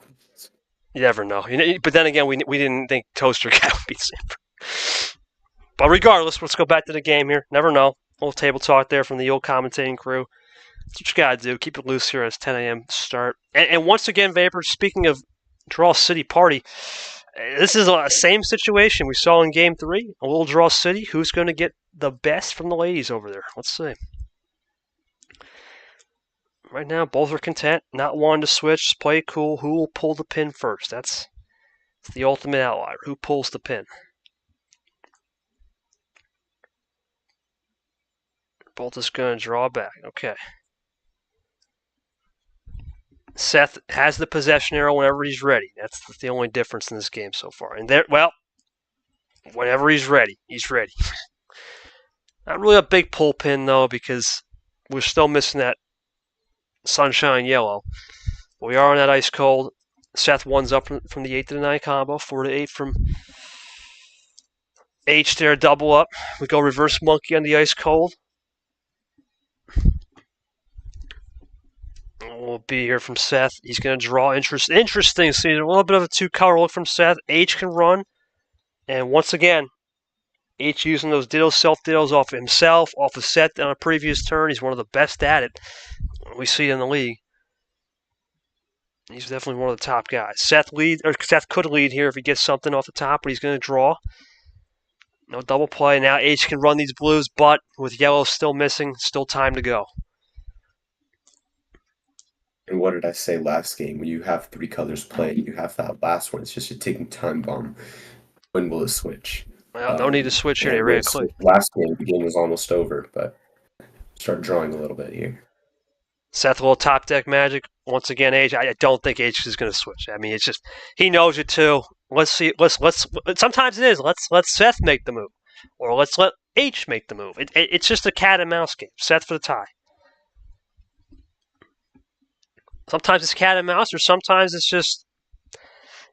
You never know. But then again, we didn't think Toaster Cat would beat Sanford. But regardless, let's go back to the game here. Never know. A little table talk there from the old commentating crew. That's what you gotta do. Keep it loose here as 10 a.m. start. And once again, Vapor, speaking of Draw City Party, this is the same situation we saw in Game 3. A little Draw City. Who's going to get the best from the ladies over there? Let's see. Right now, both are content. Not wanting to switch. Play cool. Who will pull the pin first? That's the ultimate outlier. Who pulls the pin? Both is going to draw back. Okay. Seth has the possession arrow whenever he's ready. That's the only difference in this game so far. And there, well, Whenever he's ready, he's ready. Not really a big pull pin, though, because we're still missing that sunshine yellow. We are on that ice cold. Seth one's up from the 8 to the 9 combo. 4 to 8 from H there, double up. We go reverse monkey on the ice cold. We'll be here from Seth. He's going to draw interesting. See, a little bit of a two-color look from Seth. H can run. And once again, H using those dittos, self-dittos off of himself, off of Seth on a previous turn. He's one of the best at it. We see it in the league. He's definitely one of the top guys. Seth could lead here if he gets something off the top, but he's going to draw. No double play. Now H can run these blues, but with yellow still missing, still time to go.
And what did I say last game? When you have 3 colors played, you have that last one. It's just a ticking time bomb. When will it switch?
Well, no need to switch here. They ran quick.
Last game, the game was almost over, but start drawing a little bit here. Seth,
a little top deck magic. Once again, H. I don't think H is going to switch. I mean, it's just he knows it too. Let's see. Let's. Sometimes it is. Let's Seth make the move, or let's let H make the move. It's just a cat and mouse game. Seth for the tie. Sometimes it's cat and mouse, or sometimes it's just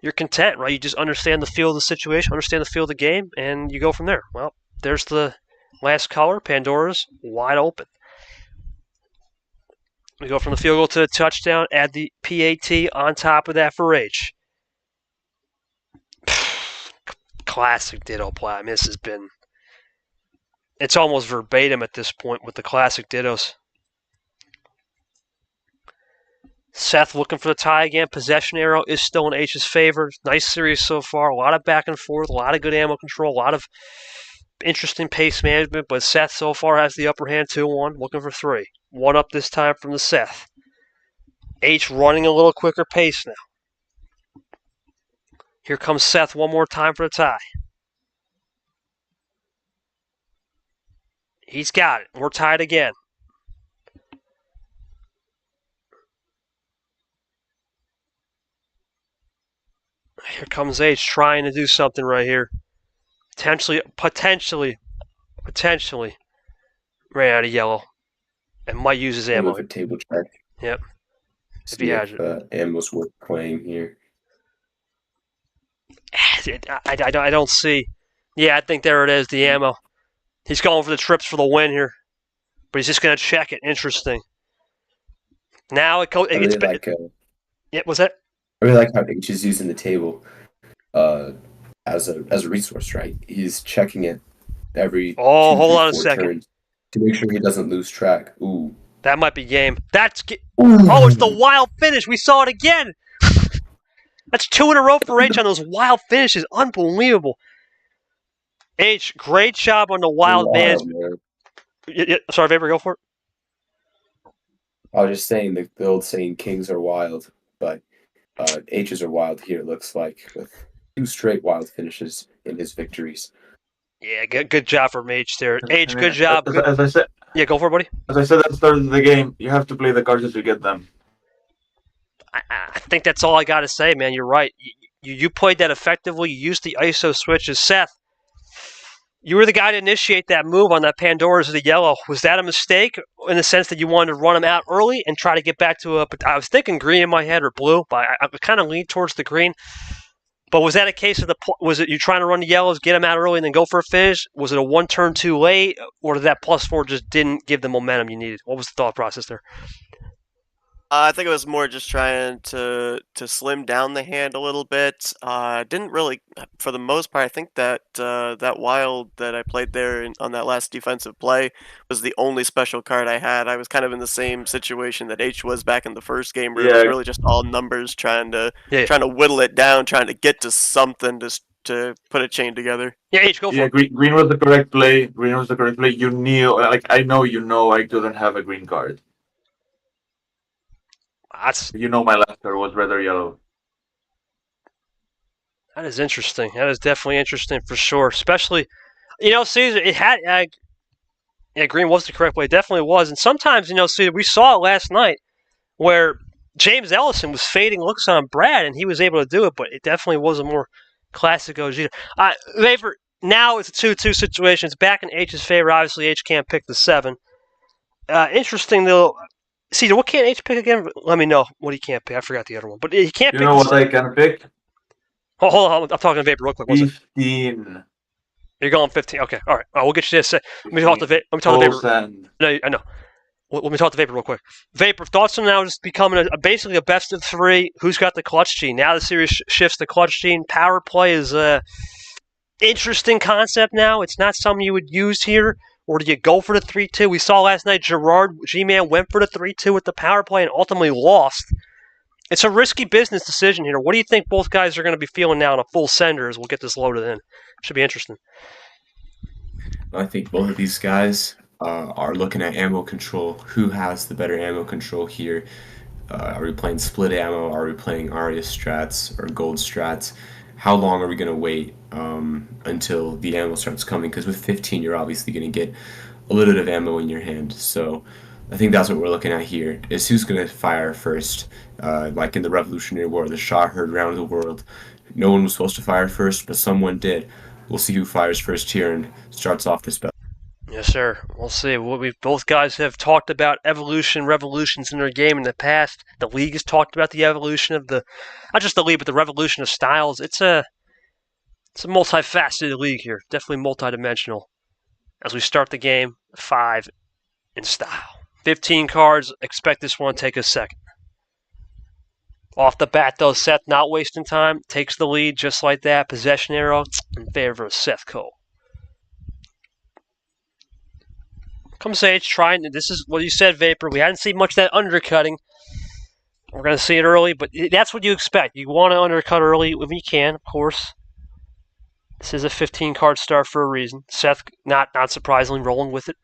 you're content, right? You just understand the feel of the situation, understand the feel of the game, and you go from there. Well, there's the last color. Pandora's wide open. We go from the field goal to the touchdown, add the PAT on top of that for H. Classic ditto play. I mean, this has been... It's almost verbatim at this point with the classic dittos. Seth looking for the tie again. Possession arrow is still in H's favor. Nice series so far. A lot of back and forth. A lot of good ammo control. A lot of interesting pace management. But Seth so far has the upper hand 2-1. Looking for 3. 1 up this time from the Seth. H running a little quicker pace now. Here comes Seth one more time for the tie. He's got it. We're tied again. Here comes H trying to do something right here. Potentially ran out of yellow. And might use his ammo.
A table check.
Yep.
If he has it. Ammo's worth playing here.
I don't see. Yeah, I think there it is, the ammo. He's going for the trips for the win here. But he's just going to check it. Interesting. Now it gets back. Yeah, what's that?
I really like how H is using the table as a resource, right? He's checking it every
hold on a second.
To make sure he doesn't lose track. Ooh.
That might be game. Oh, it's the wild finish. We saw it again. That's 2 in a row for H on those wild finishes. Unbelievable. H, great job on the wild management. Sorry, Vapor, go for it.
I was just saying the old saying, kings are wild, but H's are wild here, it looks like, with 2 straight wild finishes in his victories.
Yeah, good job from H there. H, good job.
As I said,
yeah, go for it, buddy.
As I said at the start of the game, you have to play the cards as you get them.
I think that's all I got to say, man. You're right. You played that effectively. You used the ISO switches. Seth, you were the guy to initiate that move on that Pandora's of the yellow. Was that a mistake in the sense that you wanted to run them out early and try to get back to a... I was thinking green in my head or blue, but I kind of leaned towards the green. But was that a case of was it you trying to run the yellows, get them out early, and then go for a finish? Was it a 1 turn too late, or did that +4 just didn't give the momentum you needed? What was the thought process there?
I think it was more just trying to slim down the hand a little bit. Didn't really, for the most part, I think that that wild that I played there on that last defensive play was the only special card I had. I was kind of in the same situation that H was back in the first game, where it was really just all numbers, trying to whittle it down, trying to get to something to put a chain together.
Yeah, H, go for it.
Green was the correct play. Green was the correct play. You knew, I know I couldn't have a green card. My last card was red or yellow.
That is interesting. That is definitely interesting for sure. Especially, Cesar, it had... green was the correct play. It definitely was. And sometimes, Cesar, we saw it last night where James Ellison was fading looks on Brad, and he was able to do it, but it definitely was a more classic OG. Vapor, now it's a 2-2 situation. It's back in H's favor. Obviously, H can't pick the 7. Interesting, though. Cesar, what can't H pick again? Let me know what he can't pick. I forgot the other one. But he can't
You
pick
know
the
what I can pick?
Oh, hold on. I'm talking to Vapor real quick. What's it?
15.
You're going 15. Okay. All right. We'll get you this. Let me talk to Vapor.
Full send.
No, I know. Let me talk to Vapor real quick. Vapor, thoughts on now just becoming basically a best of 3. Who's got the clutch gene? Now the series shifts to clutch gene. Power play is a interesting concept now. It's not something you would use here. Or do you go for the 3-2? We saw last night Gerard G-Man went for the 3-2 with the power play and ultimately lost. It's a risky business decision here. What do you think both guys are going to be feeling now on a full sender as we'll get this loaded in? Should be interesting.
I think both of these guys are looking at ammo control. Who has the better ammo control here? Are we playing split ammo? Are we playing Aria strats or gold strats? How long are we going to wait until the ammo starts coming? Because with 15, you're obviously going to get a little bit of ammo in your hand. So I think that's what we're looking at here, is who's going to fire first. Like in the Revolutionary War, the shot heard around the world. No one was supposed to fire first, but someone did. We'll see who fires first here and starts off this battle.
Yes, sir. We'll see. Both guys have talked about revolutions in their game in the past. The league has talked about the evolution of not just the league, but the revolution of styles. It's a multifaceted league here. Definitely multidimensional. As we start the game, 5 in style. 15 cards. Expect this one to take a second. Off the bat, though, Seth not wasting time. Takes the lead just like that. Possession arrow in favor of Seth Cole. Comes Sage trying. This is what you said, Vapor. We hadn't seen much of that undercutting. We're going to see it early, but that's what you expect. You want to undercut early when you can, of course. This is a 15-card start for a reason. Seth, not surprisingly, rolling with it.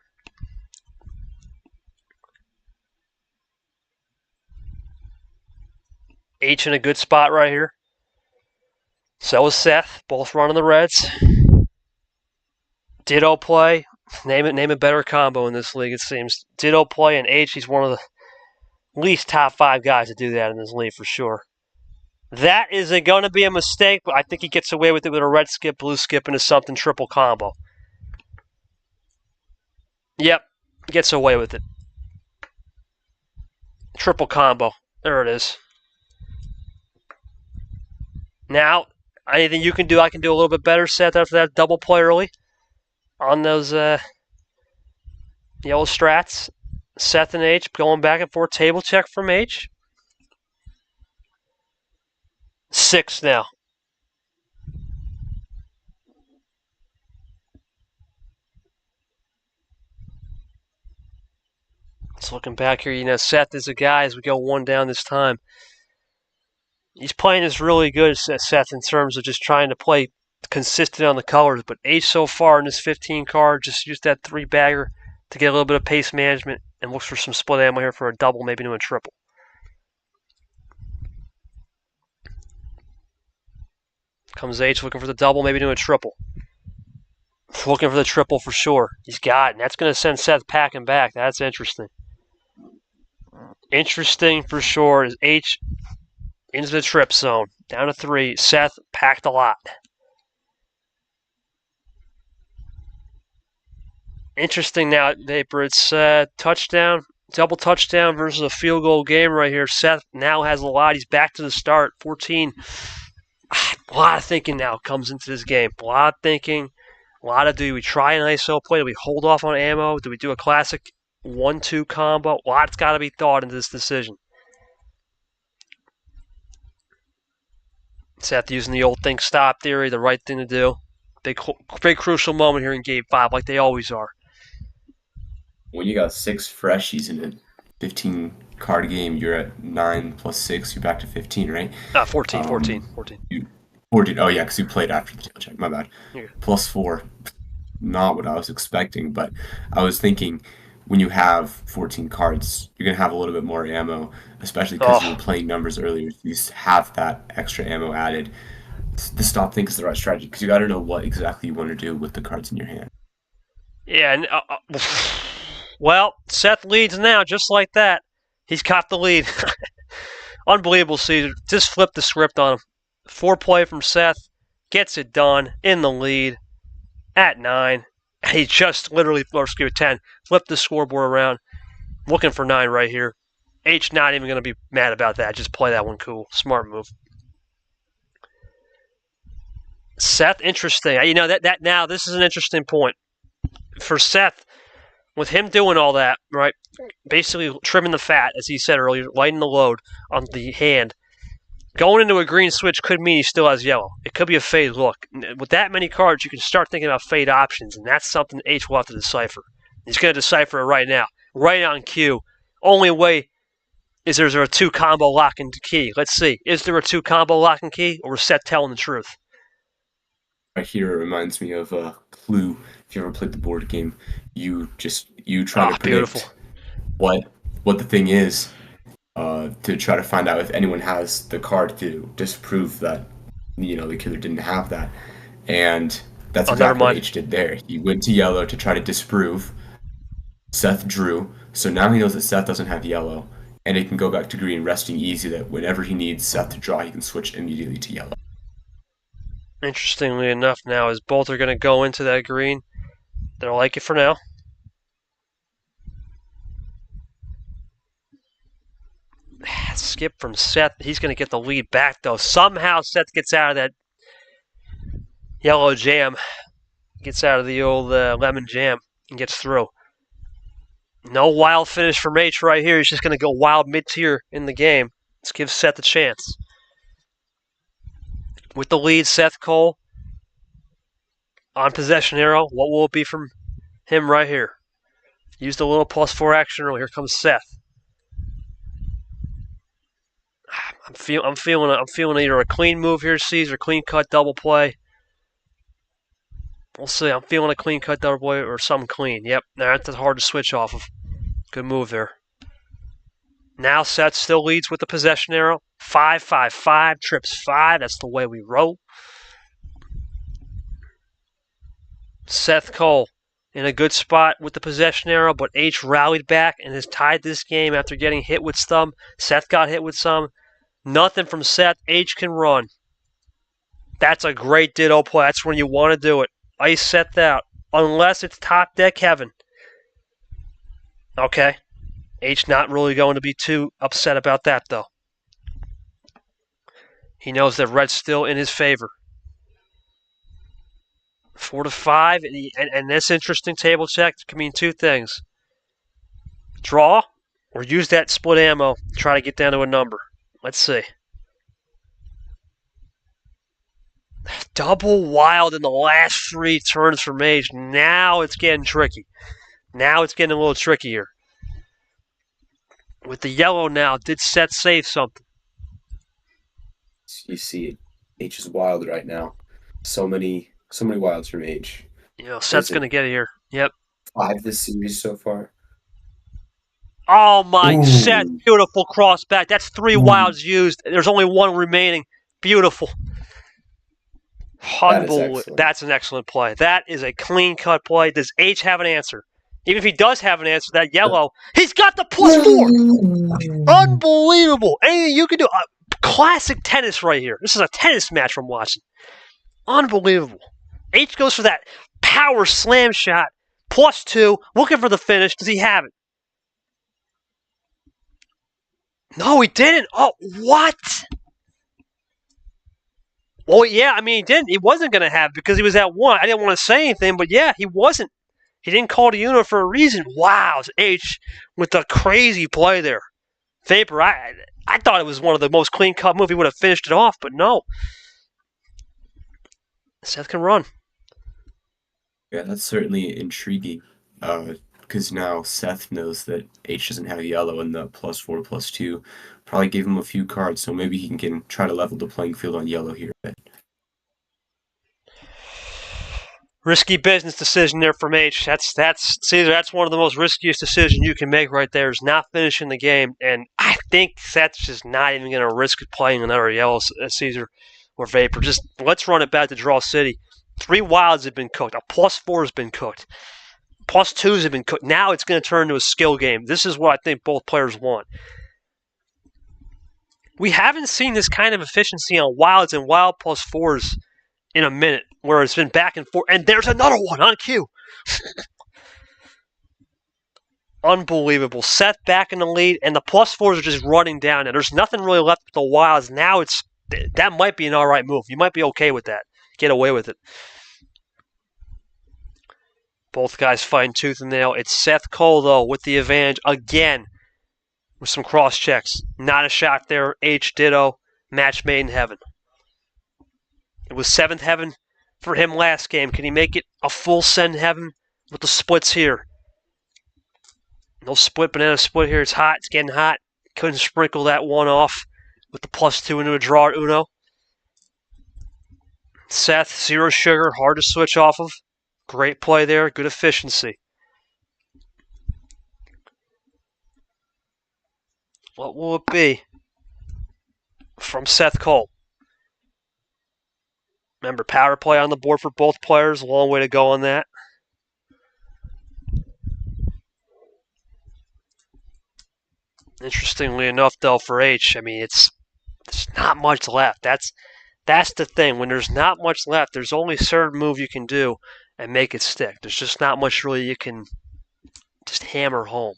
H in a good spot right here. So is Seth. Both running the Reds. Ditto play. Name a better combo in this league, it seems. Ditto play and H, he's one of the least top 5 guys to do that in this league for sure. That is going to be a mistake, but I think he gets away with it with a red skip, blue skip, into something triple combo. Yep, gets away with it. Triple combo. There it is. Now, anything you can do, I can do a little bit better, Seth, after that double play early. On those yellow strats. Seth and H going back and forth. Table check from H. 6 now. Just looking back here, Seth is a guy as we go 1 down this time. He's playing this really good, Seth, in terms of just trying to play consistent on the colors, but H so far in this 15 card just used that 3-bagger to get a little bit of pace management and looks for some split ammo here for a double, maybe to a triple. Comes H looking for the double, maybe to a triple. Looking for the triple for sure. He's got it, and that's going to send Seth packing back. That's interesting. Interesting for sure is H into the trip zone. Down to 3. Seth packed a lot. Interesting now, Vapor. It's touchdown, double touchdown versus a field goal game right here. Seth now has a lot. He's back to the start. 14. A lot of thinking now comes into this game. A lot of thinking. A lot of, do we try an ISO play? Do we hold off on ammo? Do we do a classic 1-2 combo? A lot's got to be thought into this decision. Seth using the old think stop theory, the right thing to do. Big crucial moment here in Game 5, like they always are.
When you got 6 freshies in a 15-card game, you're at 9 plus 6, you're back to 15, right?
14.
14. Oh, yeah, because you played after the tail check. My bad.
Yeah.
Plus 4. Not what I was expecting, but I was thinking when you have 14 cards, you're going to have a little bit more ammo, especially because you were playing numbers earlier. You have that extra ammo added. The stop think is the right strategy because you got to know what exactly you want to do with the cards in your hand.
Yeah, and well, Seth leads now, just like that. He's caught the lead. Unbelievable, Cesar. Just flipped the script on him. 4 play from Seth. Gets it done in the lead. at 9. He just literally, or excuse me, 10, flipped the scoreboard around, looking for 9 right here. H not even going to be mad about that. Just play that one cool. Smart move. Seth, interesting. You know, that now this is an interesting point. For Seth, with him doing all that, right, basically trimming the fat, as he said earlier, lightening the load on the hand, going into a green switch could mean he still has yellow. It could be a fade look. With that many cards, you can start thinking about fade options, and that's something H will have to decipher. He's going to decipher it right now, right on cue. Only way is there a 2 combo lock and key. Let's see. Is there a 2 combo lock and key, or is Seth telling the truth?
Right here, it reminds me of Clue. If you ever played the board game, you try to predict
beautiful.
what the thing is, to try to find out if anyone has the card to disprove that, you know, the killer didn't have that. And that's exactly what H did there. He went to yellow to try to disprove. Seth drew, so now he knows that Seth doesn't have yellow, and he can go back to green, resting easy that whenever he needs Seth to draw, he can switch immediately to yellow.
Interestingly enough, now, as both are going to go into that green, they'll like it for now. Skip from Seth. He's going to get the lead back, though. Somehow Seth gets out of that yellow jam, gets out of the old lemon jam, and gets through. No wild finish from H right here. He's just going to go wild mid-tier in the game. Let's give Seth a chance. With the lead, Seth Cole on possession arrow. What will it be from him right here? Used a little +4 action earlier. Here comes Seth. I'm feeling either a clean move here, Cesar, clean cut double play. We'll see. I'm feeling a clean cut double play or something clean. Yep, that's hard to switch off of. Good move there. Now Seth still leads with the possession arrow. 5-5-5, trips 5. That's the way we roll. Seth Cole in a good spot with the possession arrow, but H rallied back and has tied this game after getting hit with some. Seth got hit with some. Nothing from Seth. H can run. That's a great ditto play. That's when you want to do it. Ice Seth out. Unless it's top deck heaven. Okay. H not really going to be too upset about that, though. He knows that red's still in his favor. 4-5, and this interesting table check can mean 2 things. Draw, or use that split ammo to try to get down to a number. Let's see. Double wild in the last 3 turns for Mage. Now it's getting tricky. Now it's getting a little trickier. With the yellow now, did Seth save something?
You see, H is wild right now. So many wilds from H.
You know, Seth's going to get it here. Yep.
5 this series so far.
Oh, my.
Ooh.
Seth, beautiful cross back. That's 3 wilds used. There's only 1 remaining. Beautiful. Unbelievable. That's an excellent play. That is a clean-cut play. Does H have an answer? Even if he does have an answer, that yellow, he's got the +4. Unbelievable. Anything you can do. Classic tennis right here. This is a tennis match I'm watching. Unbelievable. H goes for that power slam shot. +2. Looking for the finish. Does he have it? No, he didn't. Oh, what? Well, yeah, I mean, he didn't. He wasn't going to have it because he was at 1. I didn't want to say anything, but yeah, he wasn't. He didn't call to Uno for a reason. Wow, it's H with the crazy play there. Vapor, I thought it was one of the most clean-cut moves. He would have finished it off, but no. Seth can run.
Yeah, that's certainly intriguing. Because now Seth knows that H doesn't have yellow, and the +4/+2 probably gave him a few cards, so maybe he can try to level the playing field on yellow here a bit.
Risky business decision there from H. That's Cesar. That's one of the most riskiest decisions you can make right there. Is not finishing the game, and I think Seth's just not even going to risk playing another yellow, Cesar or Vapor. Just let's run it back to Draw City. 3 wilds have been cooked. A +4 has been cooked. +2s have been cooked. Now it's going to turn into a skill game. This is what I think both players want. We haven't seen this kind of efficiency on wilds and wild +4s in a minute, where it's been back and forth. And there's another one on cue. Unbelievable. Seth back in the lead, and the +4s are just running down. And there's nothing really left with the Wilds. Now that might be an all right move. You might be okay with that. Get away with it. Both guys fighting tooth and nail. It's Seth Cole, though, with the advantage again with some cross checks. Not a shot there. H ditto. Match made in heaven. It was 7th heaven for him last game. Can he make it a full send heaven with the splits here? No split, banana split here. It's hot. It's getting hot. Couldn't sprinkle that one off with the +2 into a draw at Uno. Seth, 0 sugar. Hard to switch off of. Great play there. Good efficiency. What will it be from Seth Cole? Remember, power play on the board for both players. A long way to go on that. Interestingly enough, though, for H, I mean, there's not much left. That's the thing. When there's not much left, there's only a certain move you can do and make it stick. There's just not much really you can just hammer home,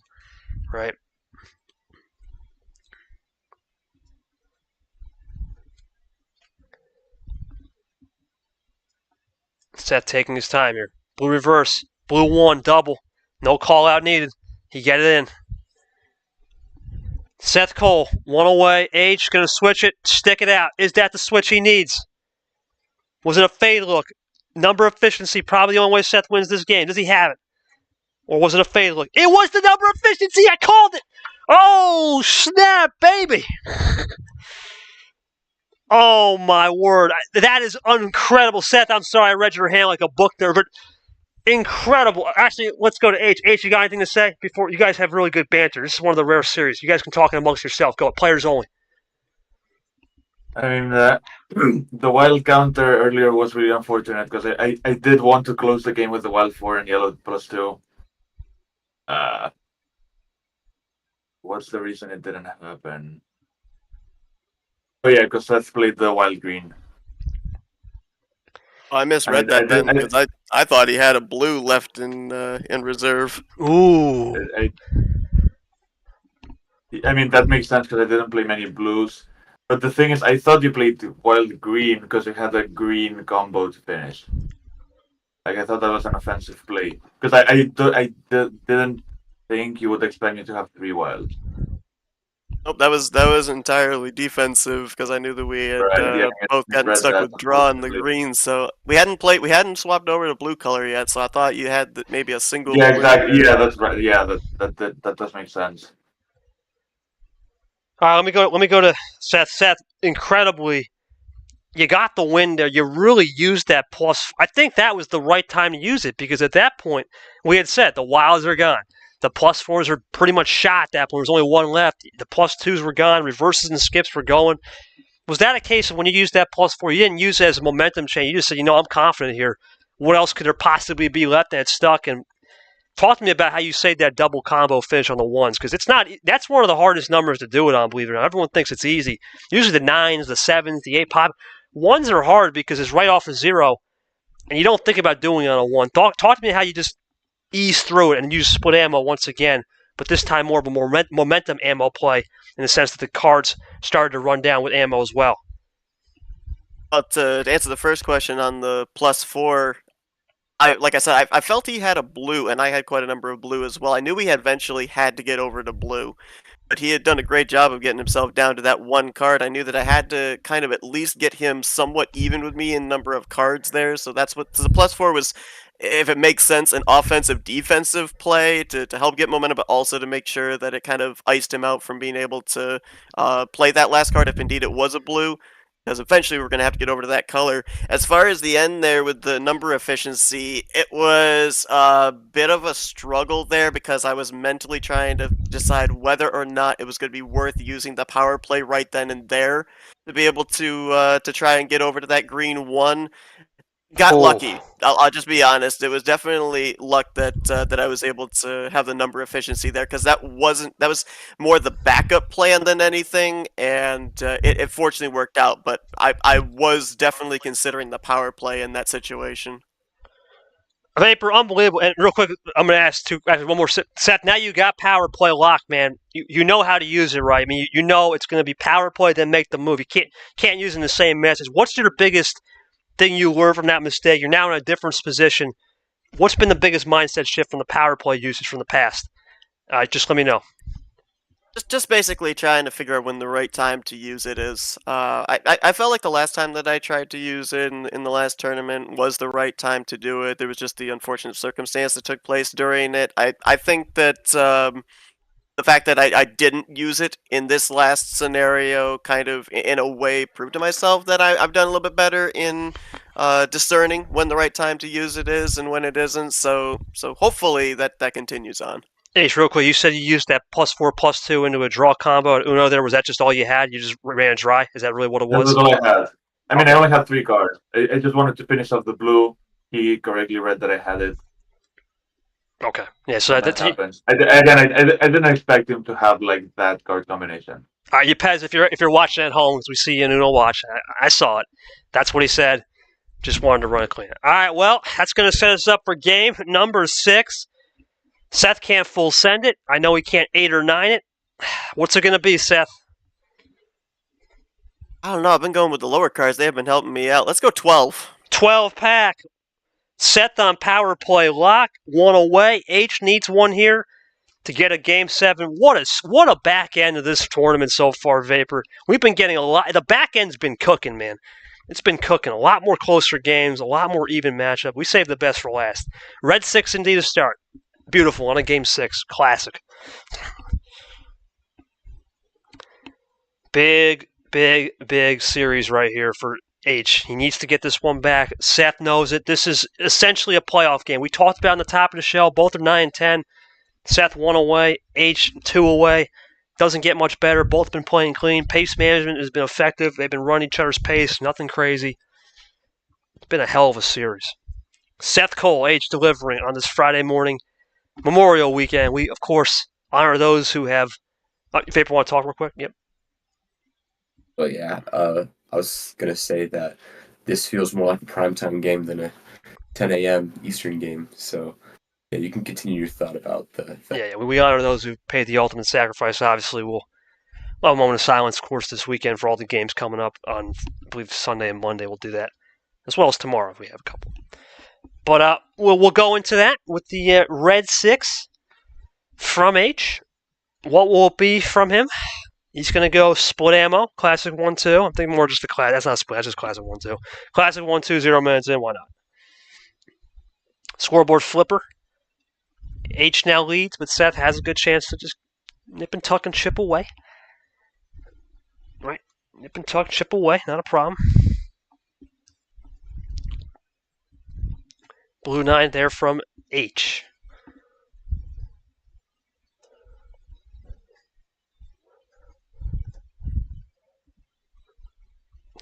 right? Seth taking his time here. Blue reverse. Blue 1, double. No call out needed. He get it in. Seth Cole, 1 away. H going to switch it, stick it out. Is that the switch he needs? Was it a fade look? Number efficiency, probably the only way Seth wins this game. Does he have it? Or was it a fade look? It was the number efficiency. I called it. Oh, snap, baby. Oh, my word. That is incredible. Seth, I'm sorry I read your hand like a book there, but incredible. Actually, let's go to H. H, you got anything to say? Before you guys have really good banter. This is one of the rare series. You guys can talk amongst yourself. Go, players only.
I mean, the wild counter earlier was really unfortunate because I did want to close the game with the wild 4 and yellow +2. What's the reason it didn't happen? Oh yeah, because Seth played the wild green.
Oh, I misread that then because I thought he had a blue left in reserve.
Ooh.
I mean, that makes sense because I didn't play many blues. But the thing is, I thought you played wild green because you had a green combo to finish. Like, I thought that was an offensive play. Because I didn't think you would expect me to have 3 wilds.
Nope, that was entirely defensive because I knew that we had both gotten stuck with draw in the green, so we hadn't swapped over to blue color yet. So I thought you had maybe a single.
Yeah, exactly. Yeah, that's right. Yeah, that does make sense.
All right, let me go to Seth. Seth, incredibly, you got the win there. You really used that plus. I think that was the right time to use it because at that point we had said the wilds are gone. The +4s are pretty much shot at that point. There was only 1 left. The +2s were gone. Reverses and skips were going. Was that a case of when you used that +4, you didn't use it as a momentum change? You just said, I'm confident here. What else could there possibly be left that stuck? And talk to me about how you saved that double combo finish on the 1s because that's one of the hardest numbers to do it on, believe it or not. Everyone thinks it's easy. Usually the 9s, the 7s, the 8 pop. 1s are hard because it's right off of 0, and you don't think about doing it on a 1. Talk to me how you just ease through it and use split ammo once again, but this time more of a momentum ammo play in the sense that the cards started to run down with ammo as well.
But to answer the first question on the +4, like I said, I felt he had a blue, and I had quite a number of blue as well. I knew he eventually had to get over to blue, but he had done a great job of getting himself down to that 1 card. I knew that I had to kind of at least get him somewhat even with me in number of cards there, so that's what the +4 was. If it makes sense, an offensive-defensive play to help get momentum, but also to make sure that it kind of iced him out from being able to play that last card if indeed it was a blue, because eventually we're going to have to get over to that color. As far as the end there with the number efficiency, it was a bit of a struggle there because I was mentally trying to decide whether or not it was going to be worth using the power play right then and there to be able to try and get over to that green 1. Got
Oh.
lucky. I'll just be honest. It was definitely luck that I was able to have the number efficiency there, because that was more the backup plan than anything, and it fortunately worked out. But I was definitely considering the power play in that situation.
Vapor, unbelievable. And real quick, I'm going to ask one more. Seth, now you got power play locked, man. You know how to use it, right? I mean, you know it's going to be power play, then make the move. You can't use it in the same message. What's your biggest thing you learned from that mistake? You're now in a different position. What's been the biggest mindset shift from the power play usage from the past? Just let me know.
Just basically trying to figure out when the right time to use it is. I felt like the last time that I tried to use it in the last tournament was the right time to do it. There was just the unfortunate circumstance that took place during it. I think that the fact that I didn't use it in this last scenario kind of, in a way, proved to myself that I've done a little bit better in discerning when the right time to use it is and when it isn't. So hopefully that continues on.
Ace, real quick, you said you used that +4/+2 into a draw combo at Uno there. Was that just all you had? You just ran dry? Is that really what it
That
was?
was all I had. I mean, I only had 3 cards. I just wanted to finish off the blue. He correctly read that I had it.
Okay. Yeah, so
That happened. I didn't expect him to have like that card combination.
All right, you Pez, if you're watching at home, as we see you in Uno Watch, I saw it. That's what he said. Just wanted to run it clean. All right, well, that's going to set us up for game number 6. Seth can't full send it. I know he can't 8 or 9 it. What's it going to be, Seth?
I don't know. I've been going with the lower cards. They have been helping me out. Let's go 12.
12 pack. Seth on power play lock. 1 away. H needs 1 here to get a game 7. What a back end of this tournament so far, Vapor. We've been getting a lot. The back end's been cooking, man. It's been cooking. A lot more closer games, a lot more even matchup. We saved the best for last. Red 6 indeed to start. Beautiful on a game 6. Classic. Big series right here for H. He needs to get this one back. Seth knows it. This is essentially a playoff game. We talked about on the top of the show. Both are 9-10. Seth 1 away. H 2 away. Doesn't get much better. Both been playing clean. Pace management has been effective. They've been running each other's pace. Nothing crazy. It's been a hell of a series. Seth Cole, H, delivering on this Friday morning. Memorial weekend. We, of course, honor those who have... Vapor, want to talk real quick? Yep.
Well, yeah, I was going to say that this feels more like a primetime game than a 10 a.m. Eastern game. So, yeah, you can continue your thought about the...
Yeah, we honor those who paid the ultimate sacrifice. Obviously, we'll have a moment of silence, of course, this weekend for all the games coming up on, I believe, Sunday and Monday. We'll do that, as well as tomorrow if we have a couple. But we'll go into that with the Red 6 from H. What will it be from him? He's going to go split ammo, classic 1-2. I'm thinking more just the class. That's not split, that's just classic 1-2. Classic 1-2, 0 minutes in, why not? Scoreboard flipper. H now leads, but Seth has a good chance to just nip and tuck and chip away. Right? Nip and tuck, chip away, not a problem. Blue 9 there from H.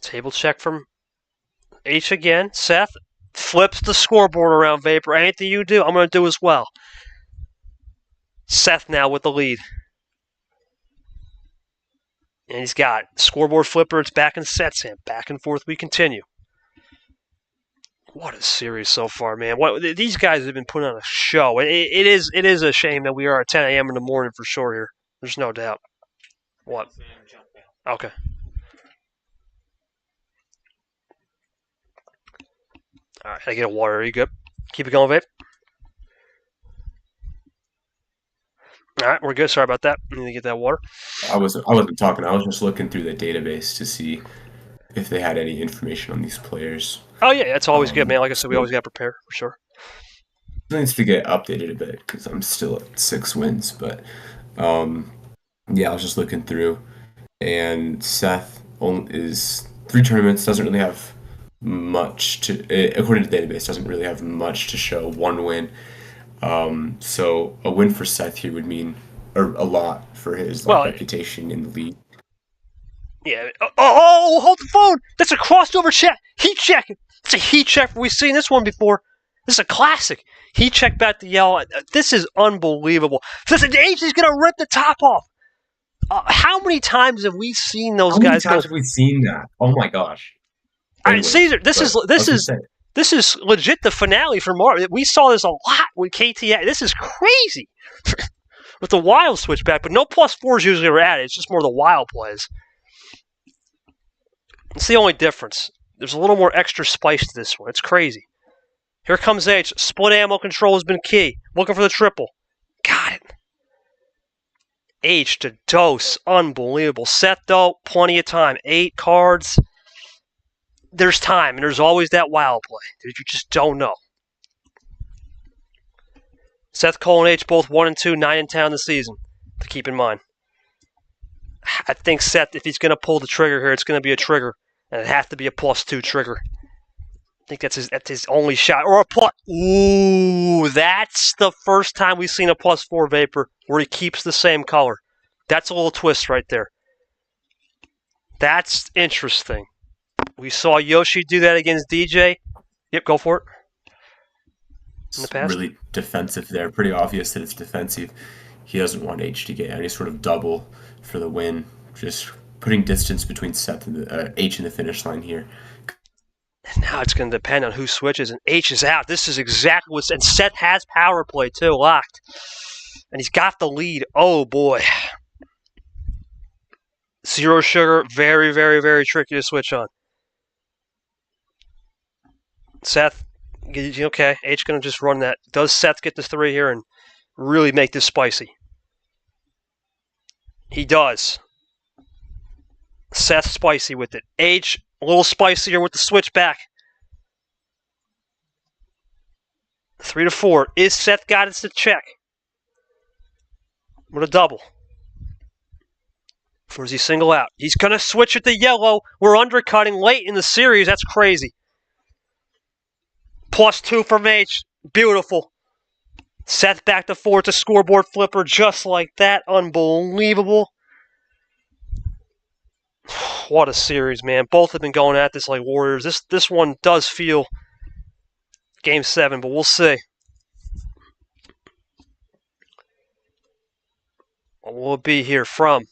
Table check from H again. Seth flips the scoreboard around, Vapor. Anything you do, I'm going to do as well. Seth now with the lead. And he's got scoreboard flipper. It's back in Seth's hand. Back and forth we continue. What a series so far, man. These guys have been putting on a show. It is a shame that we are at 10 a.m. in the morning for sure here. There's no doubt. What? Okay. All right, I get a water. Are you good? Keep it going, Vape. All right, we're good. Sorry about that. I need to get that water.
I wasn't talking. I was just looking through the database to see if they had any information on these players.
Oh, yeah, that's always good, man. Like I said, we always got to prepare, for sure.
It needs to get updated a bit because I'm still at 6 wins. But, yeah, I was just looking through. And Seth is 3 tournaments, doesn't really have much to, according to the database, doesn't really have much to show. 1 win. So a win for Seth here would mean a lot for his reputation in the league.
Yeah. Oh, hold the phone. That's a crossover chat. Heat check. It's a heat check. We've seen this one before. This is a classic. Heat check back to yellow. This is unbelievable. Listen, H is going to rip the top off. How many times have we seen those guys?
How many times have we seen that? Oh my gosh.
All right, Cesar, this is legit the finale for Marvel. We saw this a lot with KTA. This is crazy with the wild switchback, but no +4s usually are added. It's just more the wild plays. It's the only difference. There's a little more extra spice to this one. It's crazy. Here comes H. Split ammo control has been key. Looking for the triple. Got it. H to dose. Unbelievable. Seth, though, plenty of time. 8 cards. There's time, and there's always that wild play that you just don't know. Seth Cole and H both 1 and 2, 9 and 10 in the season, to keep in mind. I think Seth, if he's going to pull the trigger here, it's going to be a trigger, and it has to be a +2 trigger. I think that's his only shot. Or a plus. Ooh, that's the first time we've seen a +4 Vapor where he keeps the same color. That's a little twist right there. That's interesting. We saw Yoshi do that against DJ. Yep, go for it. In the past.
Really defensive there. Pretty obvious that it's defensive. He doesn't want H to get any sort of double for the win. Just putting distance between Seth and H and the finish line here.
And now it's going to depend on who switches, and H is out. This is exactly what's... And Seth has power play, too, locked. And he's got the lead. Oh, boy. Zero sugar, very, very, very tricky to switch on. Seth, okay, H going to just run that. Does Seth get the 3 here and really make this spicy? He does. Seth spicy with it. H a little spicier with the switchback. 3 to 4. Is Seth got it to check? With a double. Or does he single out? He's going to switch it to yellow. We're undercutting late in the series. That's crazy. +2 from H. Beautiful. Seth back to 4 to scoreboard flipper just like that. Unbelievable. What a series, man. Both have been going at this like warriors. This one does feel Game 7, but we'll see. What will it be here from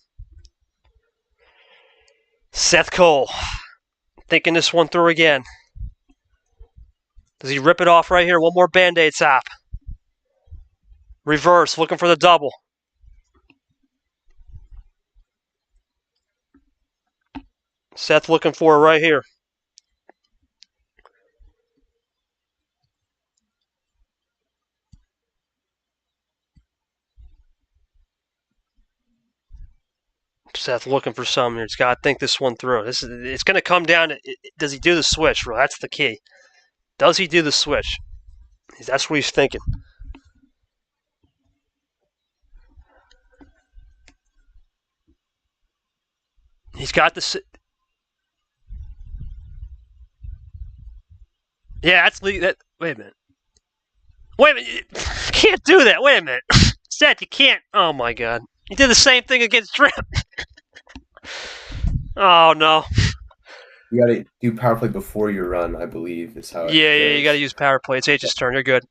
Seth Cole? Thinking this one through again. Does he rip it off right here? One more Band-Aid top. Reverse, looking for the double. Seth looking for it right here. Seth looking for something here. He's got to think this one through. It's going to come down to, does he do the switch, bro? That's the key. Does he do the switch? That's what he's thinking. He's got the... Yeah, that's that. Wait a minute. Wait a minute. You can't do that. Wait a minute. Seth, you can't. Oh, my God. You did the same thing against Trim. Oh, no.
You gotta do power play before your run, I believe, is how it
Yeah,
goes.
you gotta use power play. It's H's turn. You're good.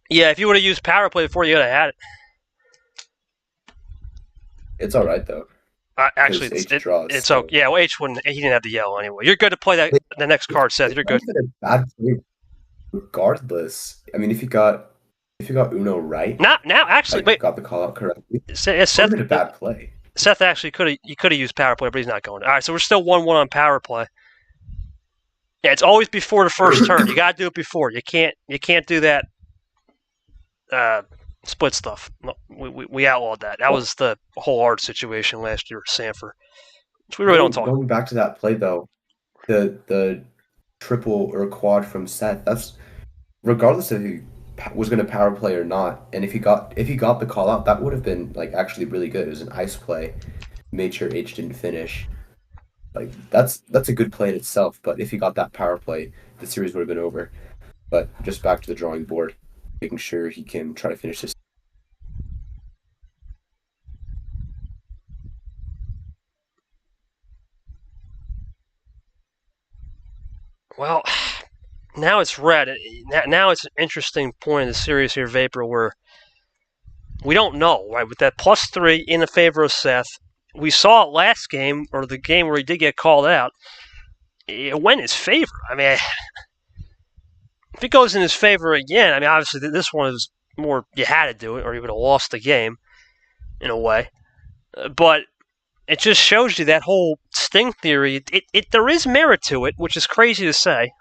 Yeah, if you would have used power play before, you would have had it.
It's alright, though.
Actually,
H
it's
draws,
it's
so-
okay. Yeah, well, H wouldn't. He didn't have the yellow anyway. You're good to play the next card, Seth. You're good.
It's not even a bad play regardless. I mean, if you got Uno right,
Now, actually,
like,
wait.
got the call out correctly,
Seth,
it's not even a bad play.
Seth actually could have used power play, but he's not going. All right, so we're still 1-1 on power play. Yeah, it's always before the first turn. You gotta do it before. You can't do that split stuff. No, we outlawed that. That was the whole art situation last year at Sanford, which we really don't talk about.
Going back to that play though, the triple or quad from Seth. That's regardless if he was going to power play or not, and if he got the call out, that would have been like actually really good. It was an ice play, made sure H didn't finish. Like that's a good play in itself. But if he got that power play, the series would have been over. But just back to the drawing board, making sure he can try to finish this.
Well, now it's red. Now it's an interesting point in the series here, Vapor, where we don't know, right? With that +3 in the favor of Seth, we saw it last game, or the game where he did get called out. It went in his favor. I mean, if it goes in his favor again, I mean, obviously this one is more you had to do it, or you would have lost the game in a way. But it just shows you that whole sting theory. There is merit to it, which is crazy to say.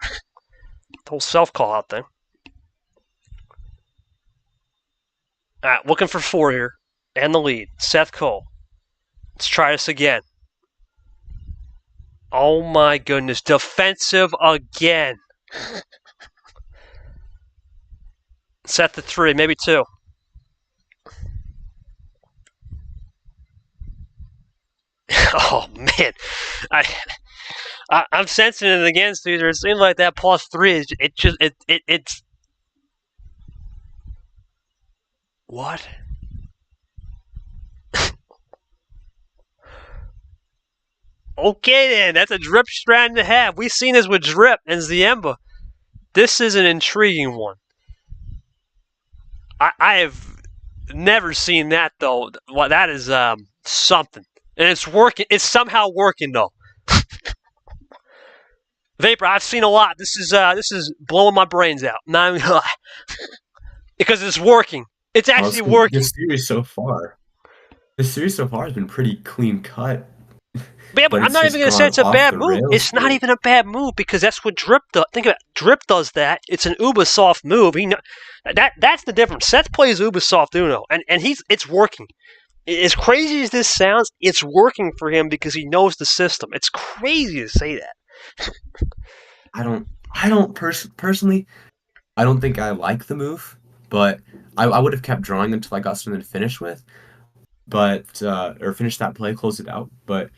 The whole self-call out thing. All right, looking for 4 here. And the lead. Seth Cole. Let's try this again. Oh my goodness. Defensive again. Set the 3, maybe 2. Oh man. I'm sensing it again, Cesar. It seems like that +3 is it's what? Okay then, that's a drip strand to have. We've seen this with drip and Ziemba. This is an intriguing one. I have never seen that though. Well, that is something, and it's working. It's somehow working though. Vapor, I've seen a lot. This is blowing my brains out. Not even lie. Because it's working. It's actually working.
This series so far has been pretty clean cut.
But I'm not even going to say it's a bad move. It's not even a bad move because that's what Drip does. Think about it. Drip does that. It's an Ubisoft move. That's the difference. Seth plays Ubisoft Uno, and it's working. As crazy as this sounds, it's working for him because he knows the system. It's crazy to say that.
I don't personally, I don't think I like the move, but I would have kept drawing until I got something to finish with, or finish that play, close it out. But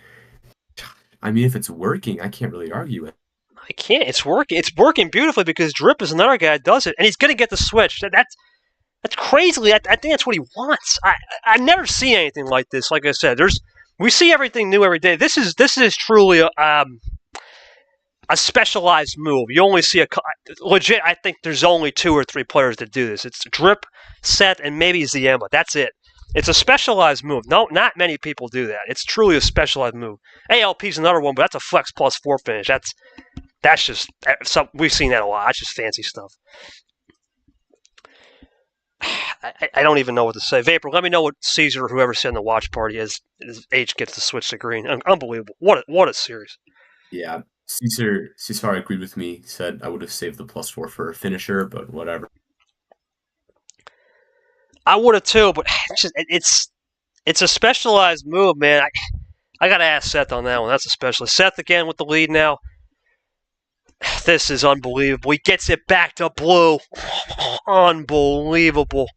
I mean, if it's working, I can't really argue it.
I can't. It's working. It's working beautifully because Drip is another guy that does it, and he's going to get the switch. That's crazily. I think that's what he wants. I never see anything like this. Like I said, we see everything new every day. This is truly a specialized move. You only see legit. I think there's only 2 or 3 players that do this. It's Drip, Seth, and maybe Ziemba. That's it. It's a specialized move. No, not many people do that. It's truly a specialized move. ALP's another one, but that's a flex +4 finish. That's just we've seen that a lot. That's just fancy stuff. I don't even know what to say. Vapor, let me know what Cesar or whoever said in the watch party is. H gets to switch to green. Unbelievable. What a series.
Yeah, Cesar agreed with me. Said I would have saved the +4 for a finisher, but whatever.
I would have too, but it's a specialized move, man. I gotta ask Seth on that one. That's a specialist. Seth again with the lead now. This is unbelievable. He gets it back to blue. Unbelievable.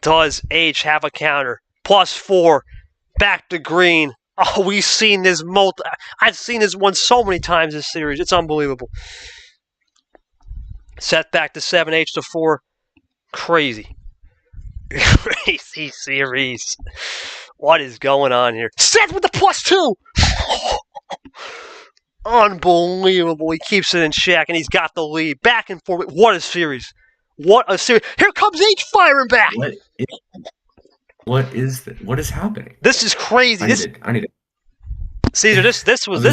Does H have a counter? +4. Back to green. Oh, we've seen this I've seen this one so many times this series. It's unbelievable. Seth back to 7, H to 4. Crazy. Crazy series. What is going on here? Seth with the +2! Unbelievable. He keeps it in check, and he's got the lead. Back and forth. What a series. What a series. Here comes H firing back.
What is happening?
This is crazy. I need it. Cesar, this was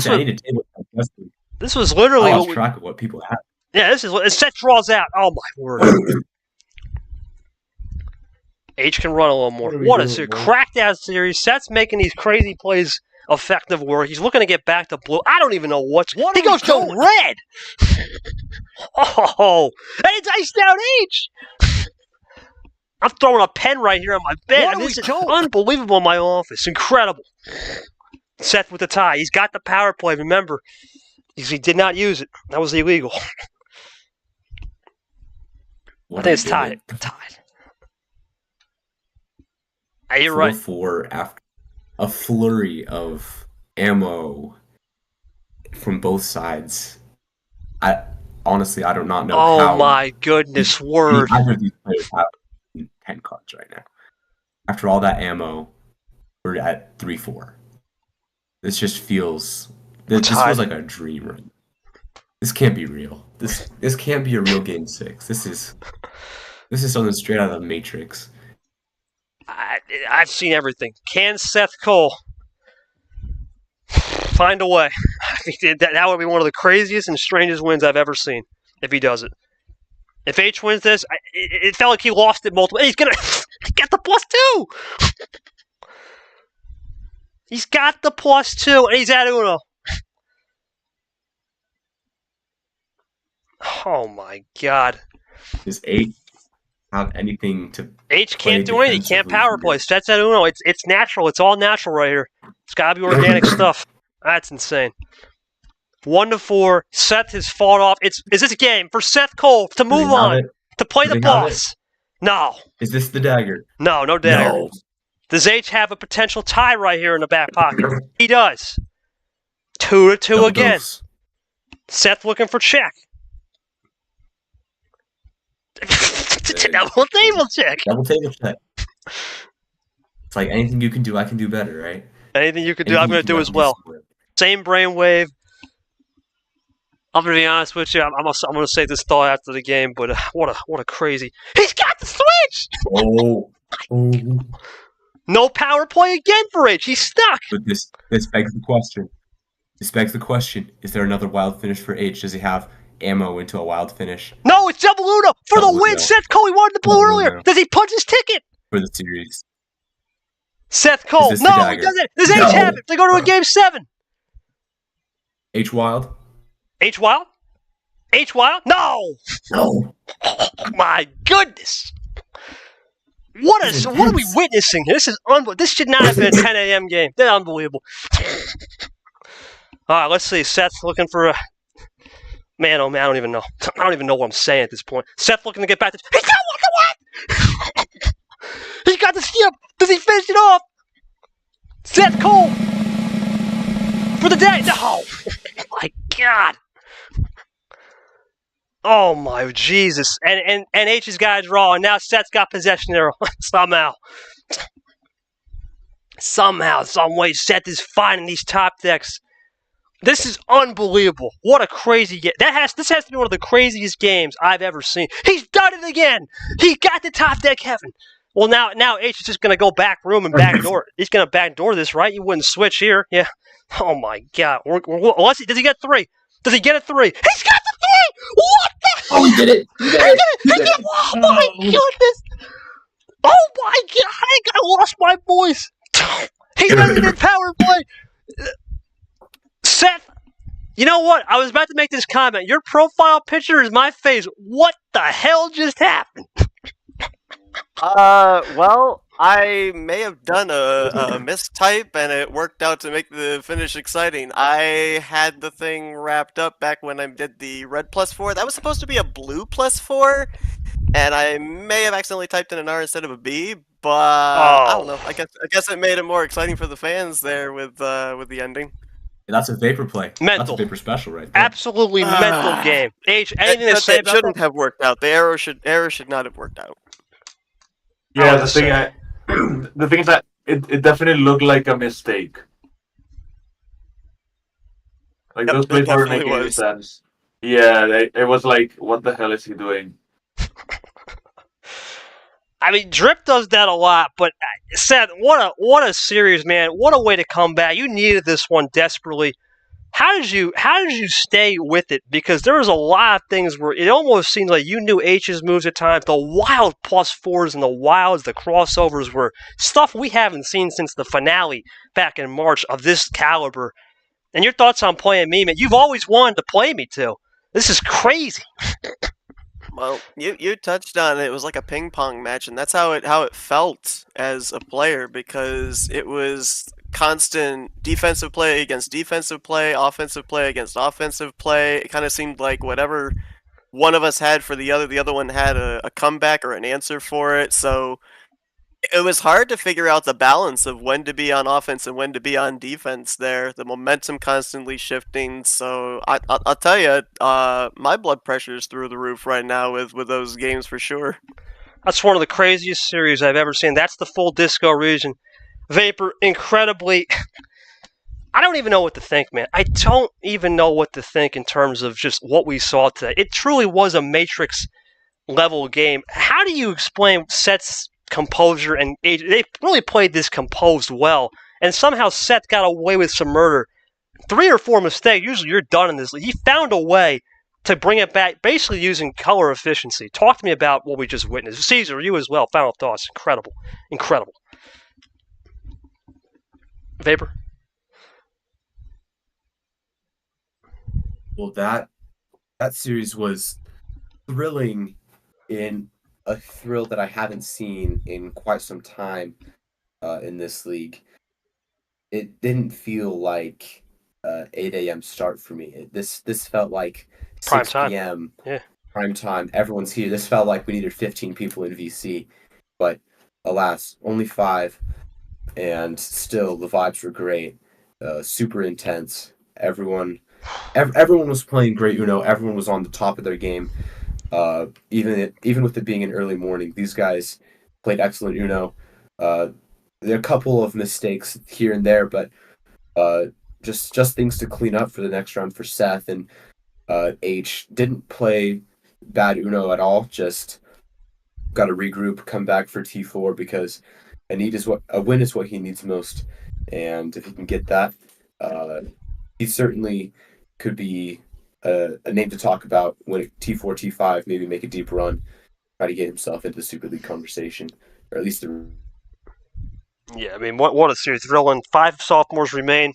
literally.
I lost track of what people have.
Yeah, this is what Seth draws out. Oh my word. H can run a little more. What a series. Cracked out series. Seth's making these crazy plays effective work. He's looking to get back to blue. I don't even know he goes to red. Oh, and it's iced out H. I'm throwing a pen right here on my bed. This is unbelievable in my office. Incredible. Seth with the tie. He's got the power play. Remember, he did not use it. That was illegal. I think it's tied. You're right.
4 after a flurry of ammo from both sides. I do not know how.
Oh my goodness, word.
Either of these players have 10 cards right now. After all that ammo, we're at 3-4. This just feels like a dream right now. This can't be real. This can't be a real game 6. This is something straight out of the Matrix.
I've seen everything. Can Seth Cole find a way? I think that would be one of the craziest and strangest wins I've ever seen if he does it. If H wins this, it felt like he lost it multiple. He's gonna get the +2. He's got the +2, and he's at Uno. Oh my God!
Does H have anything to?
H can't do anything. He can't power play. Sets at Uno. It's natural. It's all natural right here. It's gotta be organic stuff. That's insane. 1-4. Seth has fought off. Is this a game for Seth Cole to move on to play the boss? No.
Is this the dagger?
No dagger.
No.
Does H have a potential tie right here in the back pocket? He does. 2-2
Double
again.
dose.
Seth looking for check. Double table check.
Double table check. It's like anything you can do, I can do better, right?
Anything you can do, I'm going to do as well. Same brainwave. I'm going to be honest with you. I'm going to say this thought after the game, but what a crazy. He's got the switch!
Oh.
No power play again for H. He's stuck.
But this begs the question. Is there another wild finish for H? Does he have ammo into a wild finish?
No, it's double Uno for the win.
Uno.
Seth Cole, he wanted the blue earlier.
Uno.
Does he punch his ticket?
For the series.
Seth Cole.
Is this the
No, he
dagger?
doesn't. Does H have it? They go to a game 7.
H wild?
H wild? H wild? No!
No.
Oh, my goodness. What are we witnessing here? This is unbelievable. This should not have been a 10 a.m. game. They're unbelievable. All right, let's see. Seth's looking for a... Man, oh man, I don't even know. I don't even know what I'm saying at this point. Seth looking to get back to... He's got what? He got the skip. Does he finish it off? Seth Cole for the day. No. Oh my God. Oh my Jesus. And H's got a draw, and now Seth's got possession there somehow. Somehow, some way, Seth is finding these top decks. This is unbelievable. What a crazy game. This has to be one of the craziest games I've ever seen. He's done it again. He got the top deck heaven. Well, now H is just going to go back room and backdoor. He's going to backdoor this, right? You wouldn't switch here. Yeah. Oh, my God. Does he get 3? Does he get a 3? He's got the 3! What the?
Oh, he did it!
He did it! Oh, my goodness! Oh, my God! I think I lost my voice. He's not even in power play. Seth, you know what? I was about to make this comment. Your profile picture is my face. What the hell just happened?
Well, I may have done a mistype, and it worked out to make the finish exciting. I had the thing wrapped up back when I did the red +4. That was supposed to be a blue +4, and I may have accidentally typed in an R instead of a B. But I don't know. I guess it made it more exciting for the fans there with the ending.
That's a vapor play.
Mental.
That's a vapor special right there.
Absolutely mental game. H, anything to say
It
about
shouldn't
that?
have worked out. The arrow should not have worked out.
Yeah, the thing is that it definitely looked like a mistake. Like
Yep,
those plays
it
weren't
definitely
making any
was.
sense. Yeah, it was like, what the hell is he doing?
I mean, Drip does that a lot, but Seth, what a series, man! What a way to come back. You needed this one desperately. How did you stay with it? Because there was a lot of things where it almost seemed like you knew H's moves at times. The wild +4s and the wilds, the crossovers were stuff we haven't seen since the finale back in March of this caliber. And your thoughts on playing me, man? You've always wanted to play me too. This is crazy.
Well, you touched on it. It was like a ping pong match, and that's how it felt as a player, because it was constant defensive play against defensive play, offensive play against offensive play. It kind of seemed like whatever one of us had for the other one had a comeback or an answer for it. So it was hard to figure out the balance of when to be on offense and when to be on defense there. The momentum constantly shifting. So I'll tell you, my blood pressure is through the roof right now with those games for sure.
That's one of the craziest series I've ever seen. That's the full disco region. Vapor, incredibly I don't even know what to think, man. I don't even know what to think in terms of just what we saw today. It truly was a Matrix level game. How do you explain Seth's composure and age? They really played this composed well, and somehow Seth got away with some murder. 3 or 4 mistakes, usually you're done in this league. He found a way to bring it back, basically using color efficiency. Talk to me about what we just witnessed. Cesar, you as well. Final thoughts. Incredible. Incredible. Vapor?
Well, that series was thrilling in a thrill that I haven't seen in quite some time in this league. It didn't feel like 8 a.m. start for me. This felt like 6 p.m.
Yeah.
Prime time. Everyone's here. This felt like we needed 15 people in VC, but alas, only 5. And still, the vibes were great. Super intense. Everyone was playing great Uno. Everyone was on the top of their game. Even with it being an early morning, these guys played excellent Uno. There are a couple of mistakes here and there, but just things to clean up for the next round for Seth. And H didn't play bad Uno at all. Just got to regroup, come back for T4 because a win is what he needs most. And if he can get that, he certainly could be a name to talk about when T4, T5, maybe make a deep run, try to get himself into the Super League conversation, or at least the.
Yeah, I mean, what a series. Thrilling. 5 sophomores remain.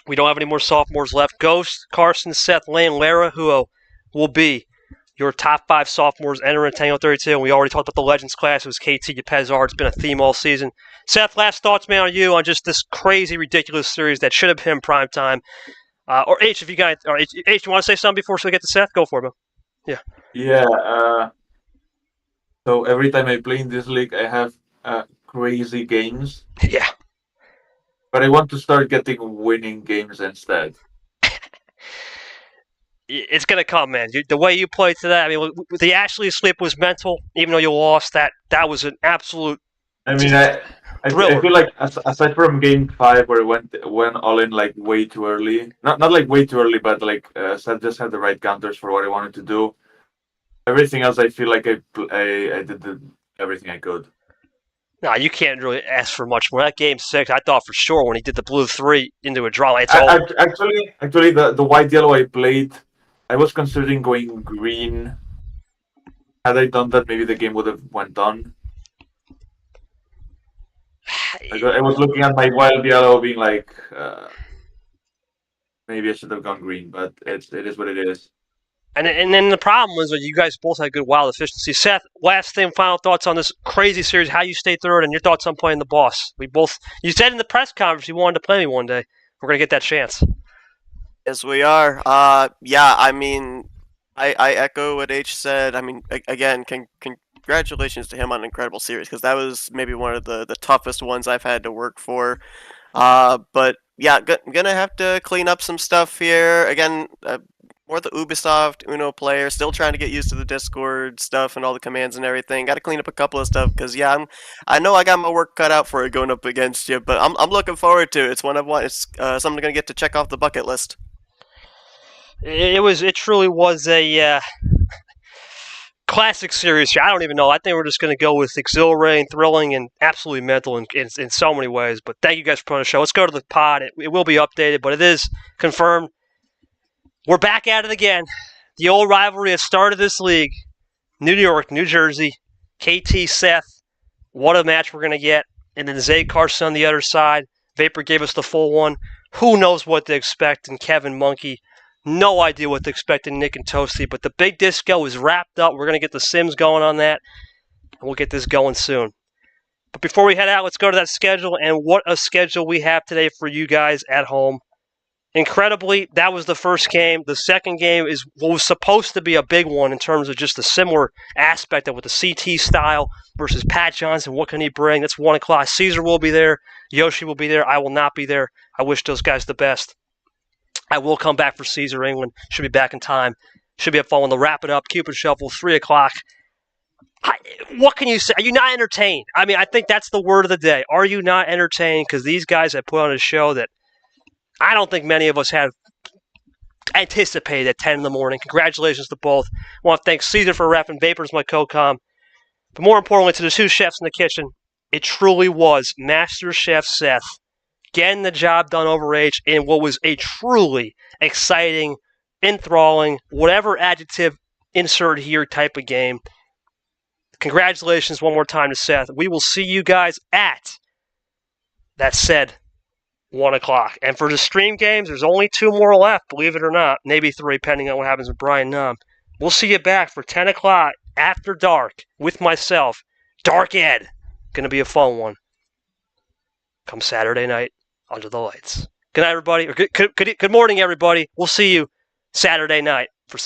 We don't have any more sophomores left. Ghost, Carson, Seth, Lane, Lara, who will be your top 5 sophomores entering Tango 32. And we already talked about the Legends class. It was KT, Pezar. It's been a theme all season. Seth, last thoughts, man, on you on just this crazy, ridiculous series that should have been prime time. Or H, if you guys, or H, you want to say something before we get to Seth? Go for it, man. Yeah.
Yeah. So every time I play in this league, I have crazy games.
Yeah.
But I want to start getting winning games instead.
It's going to come, man. The way you played today, I mean, the Ashley sweep was mental, even though you lost. That was an absolute.
I mean, I feel like aside from game 5 where it went all in like way too early, not like way too early, but like Seth just had the right counters for what I wanted to do. Everything else, I feel like I did everything I could.
No, you can't really ask for much more. That game 6, I thought for sure when he did the blue 3 into a draw,
Actually, the white yellow I played, I was considering going green. Had I done that, maybe the game would have went on. I was looking at my wild yellow, being like, maybe I should have gone green, but it is what it is.
And then the problem was that you guys both had good wild efficiency. Seth, last thing, final thoughts on this crazy series, how you stayed through it, and your thoughts on playing the boss. You said in the press conference you wanted to play me one day. We're going to get that chance.
Yes, we are. Yeah, I mean, I echo what H said. I mean, again, congratulations to him on an incredible series, because that was maybe one of the toughest ones I've had to work for. But yeah, gonna have to clean up some stuff here. Again, more the Ubisoft Uno player, still trying to get used to the Discord stuff and all the commands and everything. Got to clean up a couple of stuff because yeah, I know I got my work cut out for it going up against you, but I'm looking forward to it. It's one I want. It's something I'm gonna get to check off the bucket list.
It truly was a classic series here. I don't even know. I think we're just going to go with exhilarating, thrilling, and absolutely mental in so many ways. But thank you guys for putting on the show. Let's go to the pod. It will be updated, but it is confirmed. We're back at it again. The old rivalry has started this league. New York, New Jersey, KT, Seth. What a match we're going to get. And then Zay Carson on the other side. Vapor gave us the full one. Who knows what to expect in Kevin Monkey. No idea what to expect in Nick and Toasty. But the big disco is wrapped up. We're going to get the Sims going on that. And we'll get this going soon. But before we head out, let's go to that schedule. And what a schedule we have today for you guys at home. Incredibly, that was the first game. The second game is what was supposed to be a big one in terms of just a similar aspect of with the CT style versus Pat Johnson. What can he bring? That's 1 o'clock. Cesar will be there. Yoshi will be there. I will not be there. I wish those guys the best. I will come back for Cesar England. Should be back in time. Should be a fun one. To wrap it up, Cupid Shuffle, 3 o'clock. What can you say? Are you not entertained? I mean, I think that's the word of the day. Are you not entertained? Because these guys have put on a show that I don't think many of us had anticipated at 10 in the morning. Congratulations to both. I want to thank Cesar for repping, Vapors, my co-com. But more importantly, to the two chefs in the kitchen, it truly was Master Chef Seth getting the job done over H in what was a truly exciting, enthralling, whatever adjective insert here type of game. Congratulations one more time to Seth. We will see you guys at that said 1 o'clock. And for the stream games, there's only 2 more left, believe it or not. Maybe 3, depending on what happens with Brian Num. We'll see you back for 10 o'clock after dark with myself. Dark Ed. Gonna be a fun one. Come Saturday night, under the lights. Good night, everybody. Or good morning, everybody. We'll see you Saturday night for some